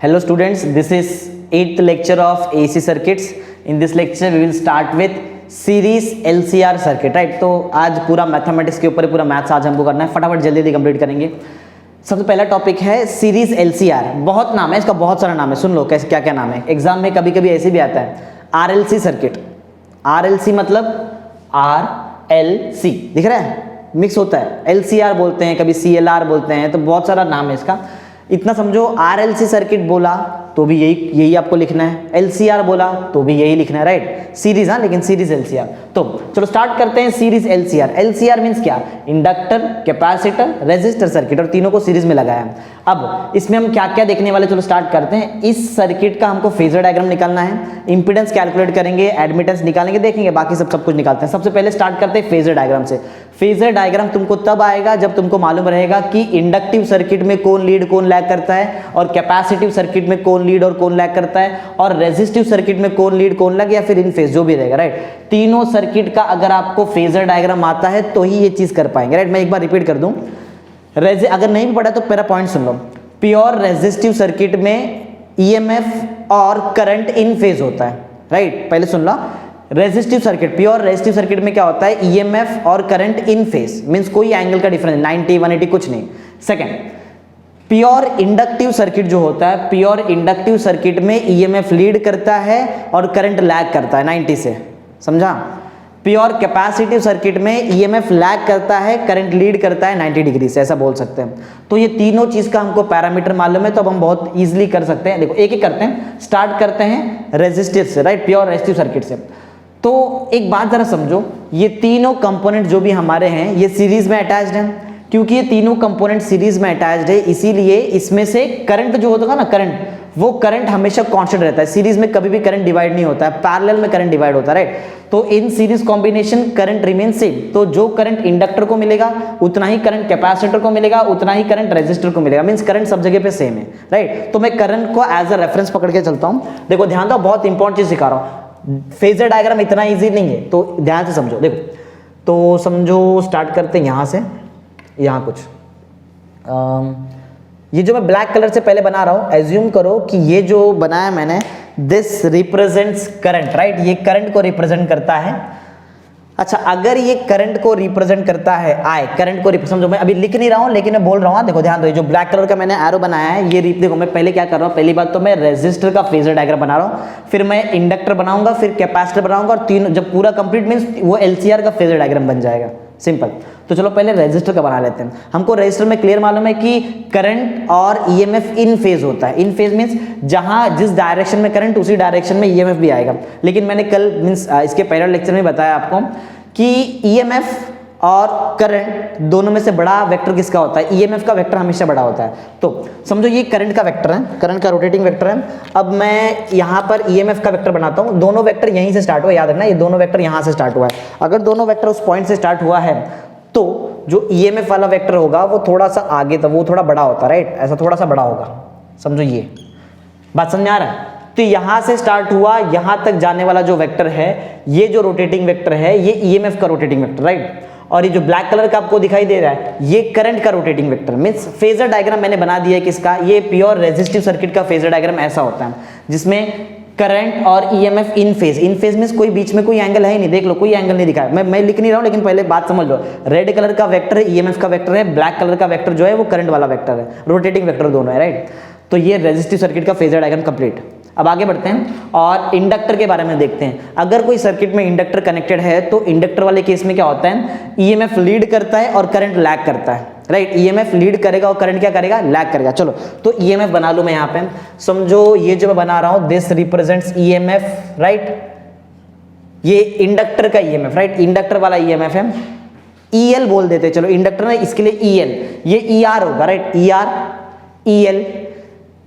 Hello students, this is 8th lecture of AC circuits. In this lecture we will start with series LCR circuit, right? तो आज पूरा mathematics के ऊपर पूरा maths आज हमको करना है, फटाफट जल्दी जल्दी कंप्लीट करेंगे। सबसे पहला टॉपिक है सीरीज LCR। बहुत नाम है इसका, बहुत सारा नाम है, सुन लो कैसे क्या क्या नाम है। एग्जाम में कभी कभी ऐसे भी आता है RLC सर्किट। RLC मतलब RLC दिख रहा है, मिक्स होता है। LCR बोलते हैं, कभी CLR बोलते हैं, तो बहुत सारा नाम है इसका। इतना समझो, RLC सर्किट बोला तो भी यही आपको लिखना है, LCR बोला तो भी यही लिखना है, राइट? सीरीज, हाँ, लेकिन सीरीज LCR। तो चलो स्टार्ट करते हैं सीरीज LCR। LCR मींस क्या? इंडक्टर, कैपेसिटर, रेजिस्टर सर्किट, और तीनों को सीरीज में लगाया। अब इसमें हम क्या क्या देखने वाले, चलो स्टार्ट करते हैं। इस सर्किट का हमको फेजर डायग्राम निकालना है, इंपीडेंस कैलकुलेट करेंगे, एडमिटेंस निकालेंगे, देखेंगे, बाकी सब कुछ निकालते हैं। सबसे पहले स्टार्ट करते हैं फेजर डायग्राम से। फेजर डायग्राम तुमको तब आएगा जब तुमको मालूम रहेगा कि इंडक्टिव सर्किट में कौन लीड कौन लैग करता है, और कैपेसिटिव सर्किट में कौन लीड और कौन लैग करता है, और रेजिस्टिव सर्किट में कौन लीड कौन लैग, या फिर इन फेज जो भी रहेगा, राइट? तीनों सर्किट का अगर आपको फेजर डायग्राम आता है तो ही ये चीज कर पाएंगे, राइट? मैं एक बार रिपीट कर दूं, अगर नहीं भी पढ़ा तो मेरा पॉइंट सुन लो। प्योर रेजिस्टिव सर्किट में EMF और करंट इन फेज होता है, राइट? पहले सुन लो, resistive circuit, pure resistive circuit में क्या होता है? EMF और करंट इन फेज, मींस कोई एंगल का डिफरेंस 90 180 कुछ नहीं। सेकंड, प्योर इंडक्टिव सर्किट जो होता है, प्योर इंडक्टिव सर्किट में EMF लीड करता है और करंट लैग करता है 90 से, समझा? प्योर कैपेसिटिव सर्किट में EMF लैग करता है, करंट लीड करता है 90 डिग्री से, ऐसा बोल सकते हैं। तो ये तीनों चीज का हमको पैरामीटर मालूम है, तो अब हम बहुत इजीली कर सकते हैं। देखो एक एक करते हैं, स्टार्ट करते हैं रेजिस्टिव से, राइट? प्योर रेजिस्टिव सर्किट से। तो एक बात जरा समझो, ये तीनों कंपोनेंट जो भी हमारे हैं ये सीरीज में अटैच्ड हैं। क्योंकि ये तीनों कंपोनेंट सीरीज में अटैच्ड है, इसीलिए इसमें से करंट जो होता है ना, करंट, वो करंट हमेशा कांस्टेंट रहता है। सीरीज में कभी भी करंट डिवाइड नहीं होता है, पैरेलल में करंट डिवाइड होता है, राइट? तो in series combination current remain same. तो जो करंट इंडक्टर को मिलेगा उतना ही करंट कैपेसिटर को मिलेगा, उतना ही करंट रेजिस्टर को मिलेगा, मींस करंट सब जगह पे सेम है, राइट? तो मैं करंट को एज अ रेफरेंस पकड़ के चलता हूं। देखो ध्यान दो, बहुत इंपॉर्टेंट चीज सिखा रहा हूं। फेजर डायग्राम इतना इजी नहीं है, तो ध्यान से समझो। देखो तो समझो, स्टार्ट करते हैं यहां से, यहाँ कुछ ये जो मैं ब्लैक कलर से पहले बना रहा हूं, एज्यूम करो कि ये जो बनाया मैंने, दिस रिप्रेजेंट्स करंट, राइट? ये करंट को रिप्रेजेंट करता है। अच्छा, अगर ये करंट को रिप्रेजेंट करता है, करंट को समझो, मैं अभी लिख नहीं रहा हूं लेकिन मैं बोल रहा हूं। देखो ध्यान दो, ये जो ब्लैक कलर का मैंने एरो बनाया है, ये देखो मैं पहले क्या कर रहा हूं। पहली बात तो मैं रेजिस्टर का फेजर डायग्राम बना रहा हूं, फिर मैं इंडक्टर बनाऊंगा, फिर कैपेसिटर बनाऊंगा, और तीनों जब पूरा कंप्लीट मींस वो LCR का फेजर डायग्राम बन जाएगा, सिंपल। तो चलो पहले रेजिस्टर का बना लेते हैं। हमको रेजिस्टर में क्लियर मालूम है कि करंट और EMF इन फेज होता है। इन फेज मींस जहां जिस डायरेक्शन में करंट उसी डायरेक्शन में EMF भी आएगा। लेकिन मैंने कल मींस इसके पहले लेक्चर में बताया आपको कि EMF और करंट दोनों में से बड़ा वेक्टर किसका होता है? EMF का वेक्टर हमेशा बड़ा होता है। तो समझो ये करंट का वेक्टर है, करंट का रोटेटिंग वेक्टर है। अब मैं यहाँ पर EMF का वेक्टर बनाता हूँ। दोनों वेक्टर यहीं से स्टार्ट हुआ, याद रखना, ये दोनों वेक्टर यहाँ से स्टार्ट हुआ है। अगर दोनों वेक्टर उस पॉइंट से स्टार्ट हुआ है तो जो EMF वाला वेक्टर होगा वो थोड़ा सा आगे तक, वो थोड़ा बड़ा होता है, राइट? ऐसा थोड़ा सा बड़ा होगा, समझो। ये बात समझ आ रहा है? तो यहां से स्टार्ट हुआ, यहां तक जाने वाला जो वेक्टर है, ये जो रोटेटिंग वेक्टर है, ये EMF का रोटेटिंग वेक्टर, राइट? और ये जो ब्लैक कलर का आपको दिखाई दे रहा है, ये करंट का rotating vector. Means phasor diagram मैंने बना दिया है किसका? ये प्योर रेजिस्टिव सर्किट का फेजर डायग्राम ऐसा होता है, जिसमें करंट और EMF in phase. In phase means कोई बीच में कोई एंगल है ही नहीं, देख लो कोई एंगल नहीं दिखाया। मैं लिख नहीं रहा हूं, लेकिन पहले बात समझ लो। रेड कलर का वेक्टर है EMF का वेक्टर है, ब्लैक कलर का वेक्टर जो है वो करंट वाला वेक्टर है, रोटेटिंग वेक्टर दोनों है, राइट? तो ये रेजिस्टिव सर्किट का फेजर डायग्राम कंप्लीट। अब आगे बढ़ते हैं और इंडक्टर के बारे में देखते हैं। अगर कोई सर्किट में इंडक्टर कनेक्टेड है तो इंडक्टर वाले केस में क्या होता है? EMF लीड करता है और करंट लैग करता है, राइट? EMF लीड करेगा और करंट क्या करेगा? लैग करेगा। चलो तो EMF बना लूं मैं यहाँ पे। समझो ये जो मैं बना रहा हूं, दिस रिप्रेजेंट्स EMF, राइट? ये इंडक्टर का EMF, राइट? इंडक्टर वाला EMF है, EL बोल देते, चलो इंडक्टर ना, इसके लिए EL, ये ER होगा, राइट? ER EL।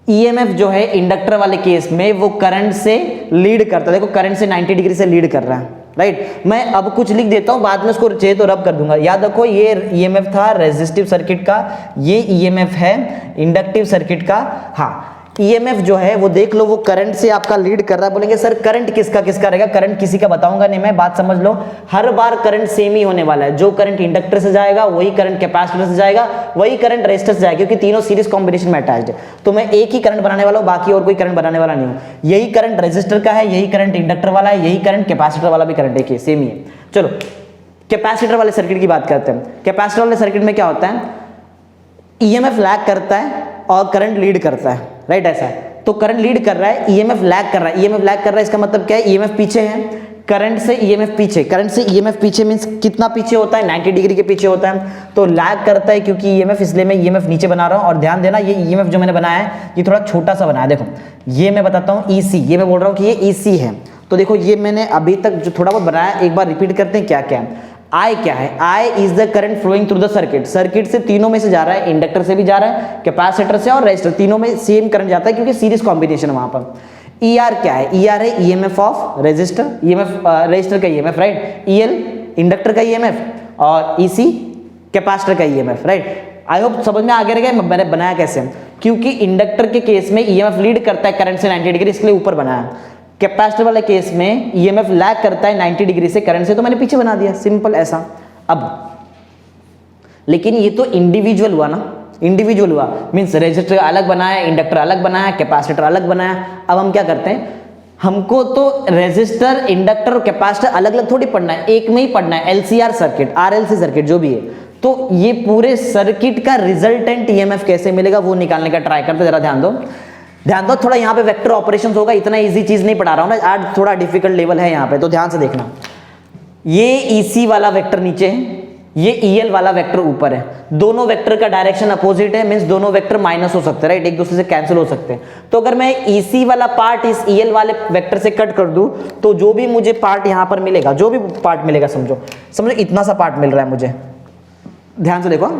EMF जो है इंडक्टर वाले केस में वो करंट से लीड करता है। देखो करंट से 90 डिग्री से लीड कर रहा है, राइट? मैं अब कुछ लिख देता हूं, बाद में उसको चाहिए तो रब कर दूंगा। याद रखो ये EMF था रेजिस्टिव सर्किट का, ये EMF है इंडक्टिव सर्किट का। हाँ, ईएमएफ जो है वो देख लो, वो करंट से आपका लीड कर रहा है। बोलेंगे सर करंट किसका किसका रहेगा, करंट किसी का बताऊंगा नहीं मैं, बात समझ लो। हर बार करंट सेम ही होने वाला है, जो करंट इंडक्टर से जाएगा वही करंट कैपेसिटर से जाएगा, वही करंट रेजिस्टर से जाएगा, क्योंकि तीनों सीरीज कॉम्बिनेशन में अटैच्ड है। तो मैं एक ही करंट बनाने वाला हूं, बाकी और कोई करंट बनाने वाला नहीं हूं। यही करंट रेजिस्टर का है, यही करंट इंडक्टर वाला है, यही करंट कैपेसिटर वाला भी करंट है, सेम ही है। चलो कैपेसिटर वाले सर्किट की बात करते हैं। कैपेसिटर वाले सर्किट में क्या होता है, ईएमएफ लैग करता है और करंट लीड करता है, राइट, ऐसा है। तो करंट लीड कर रहा है, ईएमएफ लैग कर रहा है। ईएमएफ लैग कर रहा है इसका मतलब क्या है, ईएमएफ पीछे है, करंट से ईएमएफ पीछे, करंट से ईएमएफ पीछे मींस कितना पीछे होता है, 90 डिग्री के पीछे होता है। तो लैग करता है क्योंकि ईएमएफ, इसलिए मैं ईएमएफ नीचे बना रहा हूं। और ध्यान देना ये ईएमएफ जो मैंने बनाया है ये थोड़ा छोटा सा बनाया है। देखो ये मैं बताता हूं ईसी, ये मैं बोल रहा हूं कि ये ईसी है। तो देखो ये मैंने अभी तक जो थोड़ा बहुत बनाया, एक बार रिपीट करते हैं क्या क्या है। I क्या है, I is the current flowing through the circuit. Circuit से तीनों में से जा रहा है, इंडक्टर से भी जा रहा है, कैपेसिटर से और रेजिस्टर, तीनों में सेम करंट जाता है क्योंकि सीरीज कॉम्बिनेशन है वहां पर। ER क्या है, ER है EMF of resistor, EMF resistor का ईएमएफ, राइट। EL इंडक्टर का ईएमएफ और EC कैपेसिटर का ईएमएफ, राइट। आई होप समझ में आ गया मैंने बनाया कैसे, क्योंकि इंडक्टर के केस में ईएमएफ लीड करता है करंट से 90 डिग्री, इसलिए ऊपर बनाया। कैपेसिटर वाले केस में ईएमएफ लैग करता है 90 डिग्री से करंट से, तो मैंने पीछे बना दिया, सिंपल ऐसा। अब लेकिन ये तो इंडिविजुअल हुआ ना, इंडिविजुअल हुआ मींस रेजिस्टर अलग बनाया, इंडक्टर अलग बनाया, कैपेसिटर अलग बनाया। अब हम क्या करते हैं, हमको तो रेजिस्टर, इंडक्टर और कैपेसिटर अलग अलग थोड़ी पढ़ना है, एक में ही पढ़ना है। एलसीआर सर्किट, आरएलसी सर्किट जो भी है, तो ये पूरे सर्किट का रिजल्टेंट ईएमएफ कैसे मिलेगा वो निकालने का ट्राई करते। जरा ध्यान दो, ध्यान दो थोड़ा, यहाँ पे वेक्टर ऑपरेशंस होगा, इतना इजी चीज नहीं पढ़ा रहा हूं ना आज, थोड़ा डिफिकल्ट लेवल है यहाँ पे, तो ध्यान से देखना। ये ईसी वाला वेक्टर नीचे है, ये ईएल वाला वेक्टर ऊपर है, दोनों वेक्टर का डायरेक्शन अपोजिट है, मींस दोनों वेक्टर माइनस हो सकते हैं, राइट, एक दूसरे से कैंसिल हो सकते हैं। तो अगर मैं ईसी वाला पार्ट इस ईएल वाले वेक्टर से कट कर दूं तो जो भी मुझे पार्ट यहां पर मिलेगा, जो भी पार्ट मिलेगा, समझो इतना सा पार्ट मिल रहा है मुझे, ध्यान से देखो,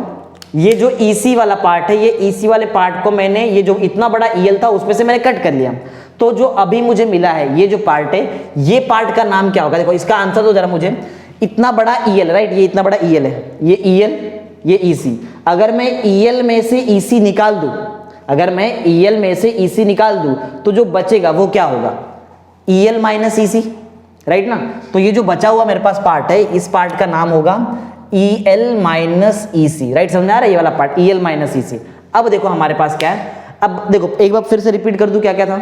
ये जो EC वाला पार्ट है, ये EC वाले पार्ट को मैंने, ये जो इतना बड़ा EL था उसमें से मैंने कट कर लिया, तो जो अभी मुझे मिला है ये जो पार्ट है, ये पार्ट का नाम क्या होगा, देखो इसका आंसर दो जरा मुझे। इतना बड़ा EL, राइट, ये इतना बड़ा EL है, ये EL, ये EC। अगर मैं EL में से EC निकाल दूं, अगर मैं EL में से EC निकाल दूं तो जो बचेगा वो क्या होगा, EL माइनस EC, राइट ना। तो ये जो बचा हुआ मेरे पास पार्ट है, इस पार्ट का नाम होगा EL माइनस EC, राइट, समझ आ रहा है, ये वाला पार्ट EL माइनस EC। अब देखो हमारे पास क्या है, अब देखो एक बार फिर से रिपीट कर दूं क्या क्या था।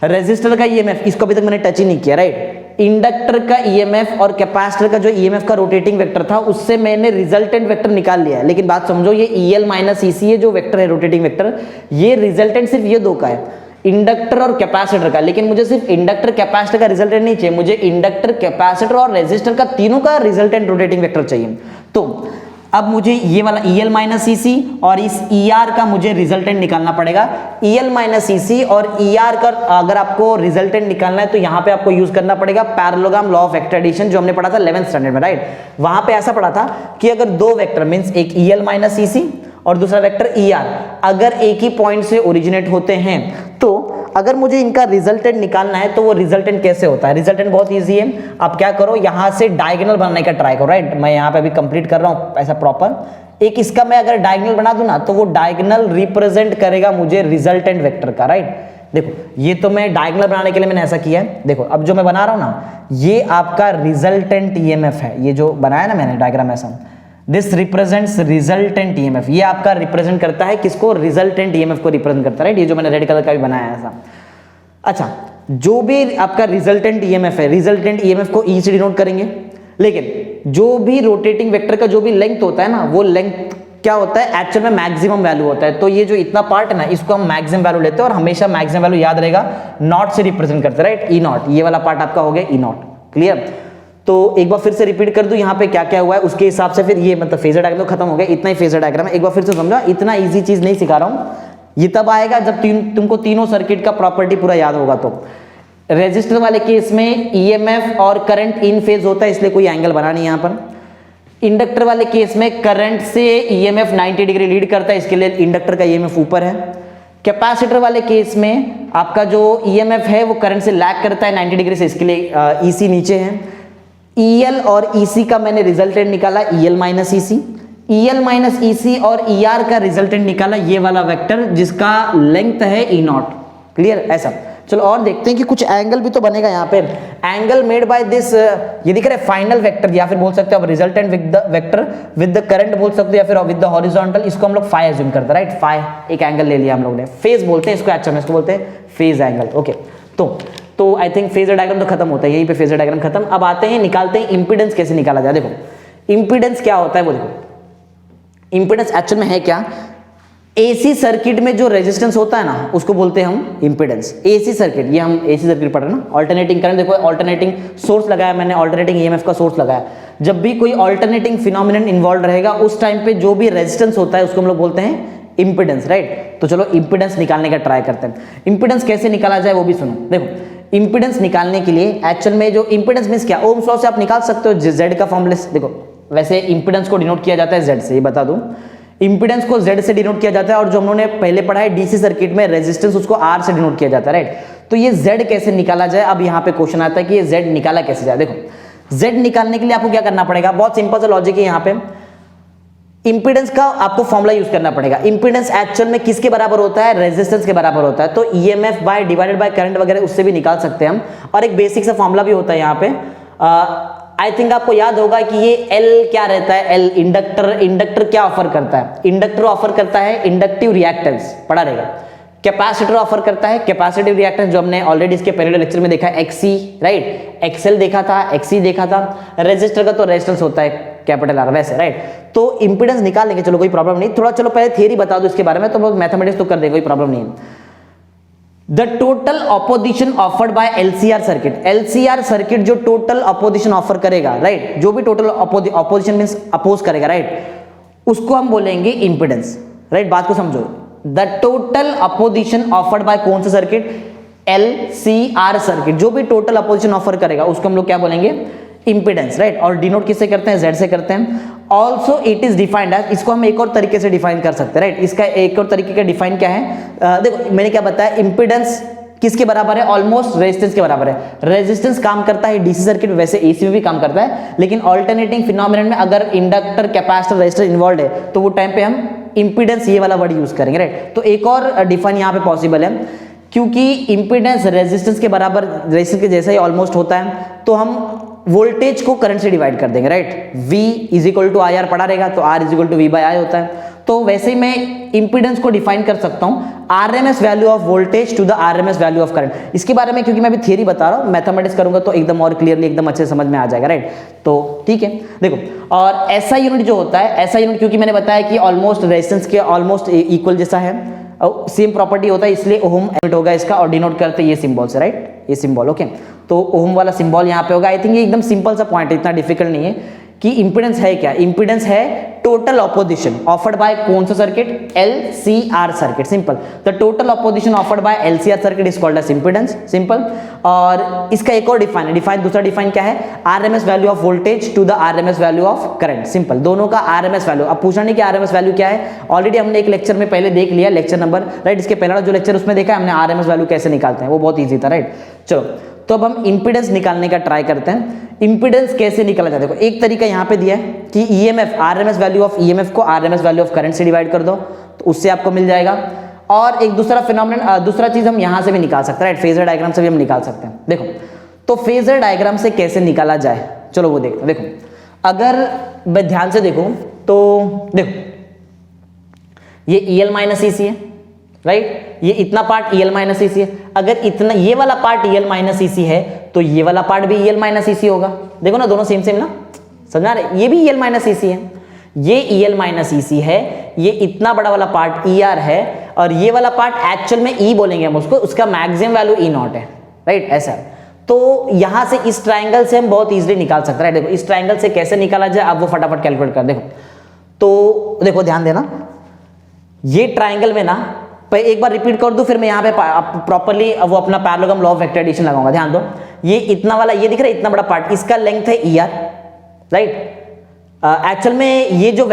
रेजिस्टर का ईएमएफ, इसको अभी तक मैंने टच ही नहीं किया, राइट। इंडक्टर का ईएमएफ और कैपेसिटर का जो ईएमएफ का रोटेटिंग वेक्टर था उससे मैंने रिजल्टेंट वेक्टर निकाल लिया है। लेकिन बात समझो, ये EL माइनस EC है जो वेक्टर है रोटेटिंग वेक्टर, ये रिजल्टेंट सिर्फ ये दो का है, इंडक्टर और कैपेसिटर का। लेकिन मुझे सिर्फ इंडक्टर कैपेसिटर का रिजल्टेंट नहीं चाहिए, मुझे इंडक्टर कैपेसिटर और रेजिस्टर का तीनों का रिजल्टेंट रोटेटिंग वेक्टर चाहिए। तो अब मुझे ये वाला EL माइनस EC और इस ER का मुझे रिजल्टेंट निकालना पड़ेगा। EL माइनस EC और ER का अगर आपको रिजल्टेंट निकालना है तो यहाँ पे आपको यूज करना पड़ेगा parallelogram law of vector addition, जो हमने पढ़ा था 11th स्टैंडर्ड में, राइट। वहां पे ऐसा पढ़ा था कि अगर दो वेक्टर मींस एक EL माइनस EC और दूसरा वेक्टर ER अगर एक ही पॉइंट से ओरिजिनेट होते हैं, तो अगर मुझे इनका रिजल्टेंट निकालना है तो वो रिजल्टेंट कैसे होता है। रिजल्टेंट बहुत इजी है, आप क्या करो, यहां से डायगोनल बनाने का ट्राई करो, राइट। मैं यहां पे अभी कंप्लीट कर रहा हूं ऐसा प्रॉपर। एक इसका मैं अगर डायगोनल बना दूं ना तो वो डायगोनल रिप्रेजेंट करेगा मुझे रिजल्टेंट वेक्टर का, राइट। देखो ये तो मैं डायगोनल बनाने के लिए मैंने ऐसा किया है। देखो अब जो मैं बना रहा हूं ना, ये आपका रिजल्टेंट ईएमएफ है, ये जो बनाया ना मैंने डायग्राम ऐसा, दिस रिप्रेजेंट्स रिजल्टेंट ईएमएफ। ये आपका रिप्रेजेंट करता है किसको, रिजल्टेंट ईएमएफ को रिप्रेजेंट करता है, राइट। ये जो मैंने रेड कलर का भी बनाया है ऐसा। अच्छा, जो भी आपका रिजल्टेंट ईएमएफ है, रिजल्टेंट ईएमएफ को ई से डिनोट करेंगे, लेकिन जो भी रोटेटिंग वेक्टर का जो भी लेंथ होता है ना, वो लेंथ क्या होता है, एक्चुअल में मैक्सिमम वैल्यू होता है। तो ये जो इतना पार्ट है ना, इसको हम मैक्सिमम वैल्यू लेते हैं और हमेशा मैक्सिमम वैल्यू याद रहेगा नॉट से रिप्रेजेंट करते हैं, राइट। ई नॉट, ये वाला पार्ट आपका हो गया ई नॉट, क्लियर। तो एक बार फिर से रिपीट कर दूं यहाँ पे क्या क्या हुआ है, उसके हिसाब से फिर ये मतलब फेजर डायग्राम खत्म हो गया, इतना ही फेजर डायग्राम है। एक बार फिर से समझा, इतना इजी चीज नहीं सिखा रहा हूँ, ये तब आएगा जब तुमको तीनों सर्किट का प्रॉपर्टी पूरा याद होगा। तो रेजिस्टर वाले केस में ईएमएफ और करंट इन फेज होता है, इसलिए कोई एंगल बना नहीं यहाँ पर। इंडक्टर वाले केस में करंट से ईएमएफ 90 डिग्री लीड करता है, इसके लिए इंडक्टर का ईएमएफ ऊपर है। कैपेसिटर वाले केस में आपका जो ईएमएफ है वो करंट से लैग करता है 90 डिग्री से, इसके लिए ईसी नीचे है। EL और EC का मैंने रिजल्टेंट निकाला EL minus EC। EL minus EC और ER का रिजल्टेंट निकाला, ये वाला वेक्टर जिसका लेंथ है E नॉट। क्लियर? ऐसा। चलो और देखते हैं कि कुछ एंगल भी तो बनेगा यहाँ पे। एंगल मेड बाय दिस, ये दिख रहा है फाइनल वेक्टर, या फिर बोल सकते हो resultant with the vector with the current बोल सकते हो, या फिर विद द हॉरिजॉन्टल, इसको हम लोग फाई अज्यूम करते हैं, राइट। फाई एक एंगल ले लिया हम लोग ने, फेज बोलते हैं इसको, एक्चुअली इसको बोलते हैं फेज एंगल। ओके, तो आई थिंक फेजर डायग्राम तो खत्म होता है, यहीं पे फेजर डायग्राम खत्म। अब आते हैं, निकालते हैं इंपीडेंस कैसे निकाला जाए। देखो इंपीडेंस क्या होता है वो देखो, इंपीडेंस एक्चुअल में है क्या, एसी सर्किट में जो रेजिस्टेंस होता है ना उसको बोलते हैं हम इंपीडेंस। एसी सर्किट, ये हम एसी सर्किट पढ़ रहे हैं ना, अल्टरनेटिंग करंट, देखो अल्टरनेटिंग सोर्स लगाया मैंने, अल्टरनेटिंग ईएमएफ का सोर्स लगाया। जब भी कोई अल्टरनेटिंग फिनोमिनन इन्वॉल्व रहेगा उस टाइम पे जो भी रेजिस्टेंस होता है उसको हम लोग बोलते हैं इंपीडेंस, राइट। तो चलो इंपीडेंस निकालने का ट्राई करते हैं। इंपीडेंस कैसे निकाला जाए वो भी सुनो। देखो इंपीडेंस निकालने के लिए एक्चुअल में जो इंपीडेंस मींस क्या, ओम्स लॉ से आप निकाल सकते हो, जेड का फॉर्मूला। देखो वैसे इंपीडेंस को डिनोट किया जाता है जेड से, ये बता दूं, इंपीडेंस को Z से डिनोट किया जाता है, और जो हम लोगों ने पहले पढ़ा है डीसी सर्किट में रेजिस्टेंस उसको R से डिनोट किया जाता है, राइट। तो ये Z कैसे निकाला जाए, अब यहाँ पे क्वेश्चन आता है कि ये Z निकाला कैसे जाए। देखो Z निकालने के लिए आपको क्या करना पड़ेगा, बहुत सिंपल सा लॉजिक है यहाँ पे। इंपीडेंस का आपको फॉर्मूला यूज करना पड़ेगा। इंपीडेंस एक्चुअल में किसके बराबर होता है, रेजिस्टेंस के बराबर होता है। तो EMF by divided by current वगैरह उससे भी निकाल सकते हैं हम। और एक बेसिक सा फॉर्मूला भी होता है यहाँ पे, आई थिंक आपको याद होगा कि ये L क्या रहता है, L इंडक्टर क्या ऑफर करता है, इंडक्टर ऑफर करता है इंडक्टिव रिएक्टेंस, पढ़ा रहेगा। कैपेसिटर ऑफर करता है कैपेसिटिव रिएक्टेंस, जो हमने ऑलरेडी इसके पहले लेक्चर में देखा है, XC, राइट, XL देखा था, XC देखा था। रेजिस्टर का तो रेजिस्टेंस होता है कैपिटल R, वैसे, राइट। तो इंपीडेंस निकाल लेंगे, चलो कोई प्रॉब्लम नहीं। थोड़ा चलो पहले थियरी बता दो इसके बारे में, तो मैथमेटिक्स तो कर देंगे, कोई प्रॉब्लम नहीं है। The total opposition offered by LCR circuit, LCR circuit जो टोटल अपोजिशन ऑफर करेगा, राइट, जो भी टोटल अपोजिशन मींस अपोज करेगा, राइट, उसको हम बोलेंगे इंपीडेंस, राइट। बात को समझो, the total opposition offered by कौन सा सर्किट, LCR सर्किट, जो भी टोटल अपोजिशन ऑफर करेगा उसको हम लोग क्या बोलेंगे, इंपीडेंस, राइट। और डिनोट किससे करते हैं, Z से करते हैं। Also it is defined as, इसको हम एक और तरीके से डिफाइन कर सकते हैं, राइट। इसका एक और तरीके का डिफाइन क्या है, देखो मैंने क्या बताया, इंपीडेंस किसके बराबर है, ऑलमोस्ट रेजिस्टेंस के बराबर है। रेजिस्टेंस काम करता है डीसी सर्किट में, वैसे एसी में भी काम करता है, लेकिन अल्टरनेटिंग फिनोमिनन में अगर इंडक्टर कैपेसिटर रेजिस्टर इन्वॉल्व है तो वो टाइम पे हम इंपीडेंस ये वाला वर्ड यूज करेंगे, राइट। तो एक और डिफाइन यहाँ पे पॉसिबल है, क्योंकि इंपीडेंस रेजिस्टेंस के बराबर, रेजिस्टेंस के जैसा ही ऑलमोस्ट होता है, तो हम वोल्टेज को करंट से डिवाइड कर देंगे, right. V is equal to IR पढ़ा रहेगा, तो R is equal to V by I होता है। तो वैसे ही मैं इंपीडेंस को डिफाइन कर सकता हूं RMS value of voltage to the RMS value of current. इसके बारे में क्योंकि मैं अभी थियरी बता रहा हूं, मैथमेटिक्स करूंगा तो एकदम और क्लियरली एकदम अच्छे समझ में आ जाएगा, राइट। तो ठीक है, देखो, और ऐसा यूनिट जो होता है, ऐसा यूनिट क्योंकि मैंने बताया कि ऑलमोस्ट रेजिस्टेंस के ऑलमोस्ट इक्वल जैसा है, सेम प्रॉपर्टी होता है, इसलिए ओम यूनिट होगा इसका, और डिनोट करते ये सिंबल से, राइट, ये सिंबल, ओके। तो ओम वाला सिंबल यहाँ पे होगा। आई थिंक ये एकदम सिंपल सा पॉइंट है, इतना डिफिकल्ट नहीं है कि इंपीडेंस है क्या। इंपीडेंस है टोटल अपोजिशन ऑफर्ड बाय कौन सा circuit, LCR circuit, simple. The total opposition offered by LCR circuit is called as impedance, simple. और इसका एक और डिफाइन दूसरा डिफाइन क्या है, RMS value of voltage to the RMS value of current, simple. दोनों का RMS वैल्यू, अब पूछना नहीं कि RMS वैल्यू क्या है, ऑलरेडी हमने एक लेक्चर में पहले देख लिया, लेक्चर नंबर, राइट, इसके पहला जो लेक्चर उसमें देखा हमने RMS वैल्यू कैसे निकालते हैं, वो बहुत ईजी था, राइट। चलो तो अब हम इंपीडेंस निकालने का ट्राई करते हैं। इंपीडेंस कैसे निकाला जाता है, देखो एक तरीका यहाँ पे दिया है कि EMF, RMS value of EMF को RMS वैल्यू ऑफ करंट से डिवाइड कर दो, तो उससे आपको मिल जाएगा। और एक दूसरा फिनोमिनन, दूसरा चीज हम यहाँ से भी निकाल सकते हैं, राइट, फेजर डायग्राम से भी हम निकाल सकते हैं। देखो तो फेजर डायग्राम से कैसे निकाला जाए, चलो वो देखते हैं। देखो अगर मैं ध्यान से देखूं तो देखो ये EL माइनस EC है, राइट, ये इतना पार्ट EL माइनस EC है। अगर इतना ये वाला पार्ट EL माइनस EC है तो ये वाला पार्ट भी EL माइनस EC होगा। देखो ना, दोनों सेम सेम ना, समझा रहे, ये भी EL माइनस EC है, ये EL माइनस EC है, ये इतना बड़ा वाला पार्ट ER है, और ये वाला पार्ट एक्चुअल में E बोलेंगे हम उसको, उसका मैक्सिमम वैल्यू E नॉट है, राइट, ऐसा। तो यहां से इस ट्राइंगल से हम बहुत इजीली निकाल सकते हैं, राइट। देखो इस ट्राइंगल से कैसे निकाला जाए, आप वो फटाफट कैलकुलेट कर। देखो तो देखो ध्यान देना, ये ट्राइंगल में ना, एक बार रिपीट कर दूं, फिर मैं यहाँ पे प्रॉपर्ली वो अपना parallelogram law of vector addition लगाऊंगा। ध्यान दो, ये इतना वाला, ये दिख रहा है इतना बड़ा पार्ट, इसका लेंथ है ER, राइट। एक्चुअल में ये जो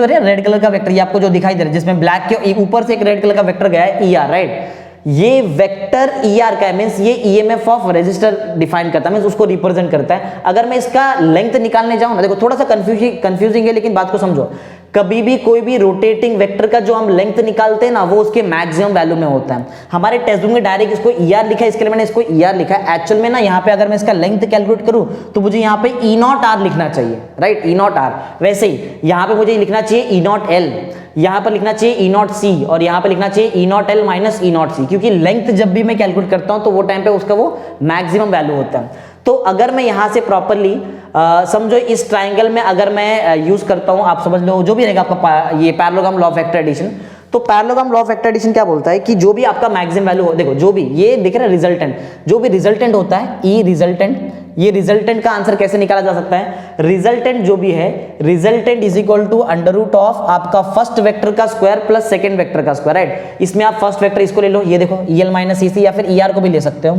रेड कलर का वेक्टर, ये आपको जो दिखाई दे रहा है, जिसमें ब्लैक के ऊपर से एक रेड कलर का वेक्टर गया है ER, राइट, ये वेक्टर ER का है, मींस ये EMF ऑफ रेजिस्टर डिफाइन करता है, मींस उसको रिप्रेजेंट करता है। अगर मैं इसका लेंथ निकालने जाऊं ना, देखो थोड़ा सा कंफ्यूजिंग है, लेकिन बात को समझो। कभी भी कोई भी रोटेटिंग वेक्टर का जो हम लेंथ निकालते हैं ना वो उसके मैक्सिमम वैल्यू में होता है। हमारे टेक्स्ट बुक में डायरेक्ट इसको ER लिखा है, इसके लिए मैंने इसको ER लिखा है। एक्चुअल में ना यहाँ पे अगर मैं इसका लेंथ कैलकुलेट करूँ तो मुझे यहाँ पे E0R लिखना चाहिए, राइट, E0R। वैसे ही यहाँ पे मुझे लिखना चाहिए E0L, यहाँ पर लिखना चाहिए E0C और यहाँ पे लिखना चाहिए E0L माइनस E0C, क्योंकि लेंथ जब भी मैं कैलकुलेट करता हूँ तो वो टाइम पे उसका वो मैक्सिमम वैल्यू होता है। तो अगर मैं यहाँ से प्रॉपरली समझो इस ट्राइंगल में अगर मैं यूज करता हूँ, आप समझ लो जो भी रहेगा आपका ये parallelogram law of vector addition. तो parallelogram law of vector addition क्या बोलता है कि जो भी आपका मैक्सिमम वैल्यू हो, देखो जो भी ये दिख रहा है रिजल्टेंट, जो भी रिजल्टेंट होता है ई रिजल्टेंट, ये रिजल्टेंट का आंसर कैसे निकाला जा सकता है, रिजल्टेंट जो भी है resultant is equal to under root of आपका फर्स्ट वेक्टर का स्क्वायर प्लस सेकंड वेक्टर का स्क्वायर, राइट। इसमें आप फर्स्ट वेक्टर इसको ले लो, ये देखो EL माइनस EC, या फिर ER को भी ले सकते हो,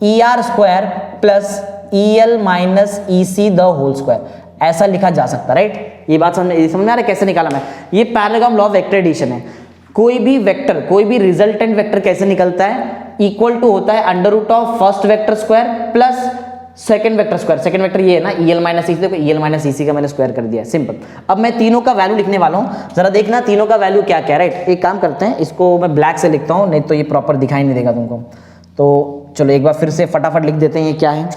ER square plus EL minus EC the whole square, ऐसा लिखा जा सकता है, राइट। ये बात समझ में आ रहा है कैसे निकाला मैं, ये parallelogram law of vector addition है। कोई भी वेक्टर, कोई भी रिजल्टेंट वेक्टर कैसे निकलता है, इक्वल टू होता है under root of first vector square plus second vector square. Second vector ये है ना EL माइनस EC, देखो EL माइनस EC का मैंने स्क्वायर कर दिया, सिंपल। अब मैं तीनों का वैल्यू लिखने वाला हूँ, जरा देखना तीनों का वैल्यू क्या क्या, राइट। एक काम करते हैं, इसको मैं ब्लैक से लिखता हूँ, नहीं तो ये प्रॉपर दिखाई नहीं देगा तुमको। तो चलो एक बार फिर से फटाफट लिख देते हैं ये क्या है।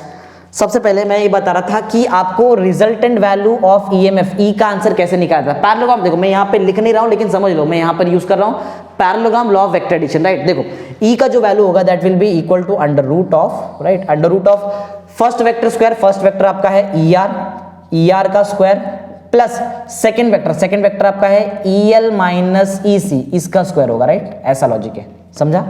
सबसे पहले मैं ये बता रहा था कि आपको resultant value of EMF E का आंसर कैसे निकालना है। पैरेललोग्राम देखो मैं यहाँ पे लिख नहीं रहा हूँ, लेकिन समझ लो मैं यहाँ पर यूज कर रहा हूँ parallelogram law of vector addition, right. देखो E का जो वैल्यू होगा that will be equal to under root of, right, under root of first vector square, first vector आपका है ER का स्क्वायर प्लस सेकंड वेक्टर आपका है EL माइनस EC, इसका स्क्वायर होगा, राइट। ऐसा लॉजिक है, समझा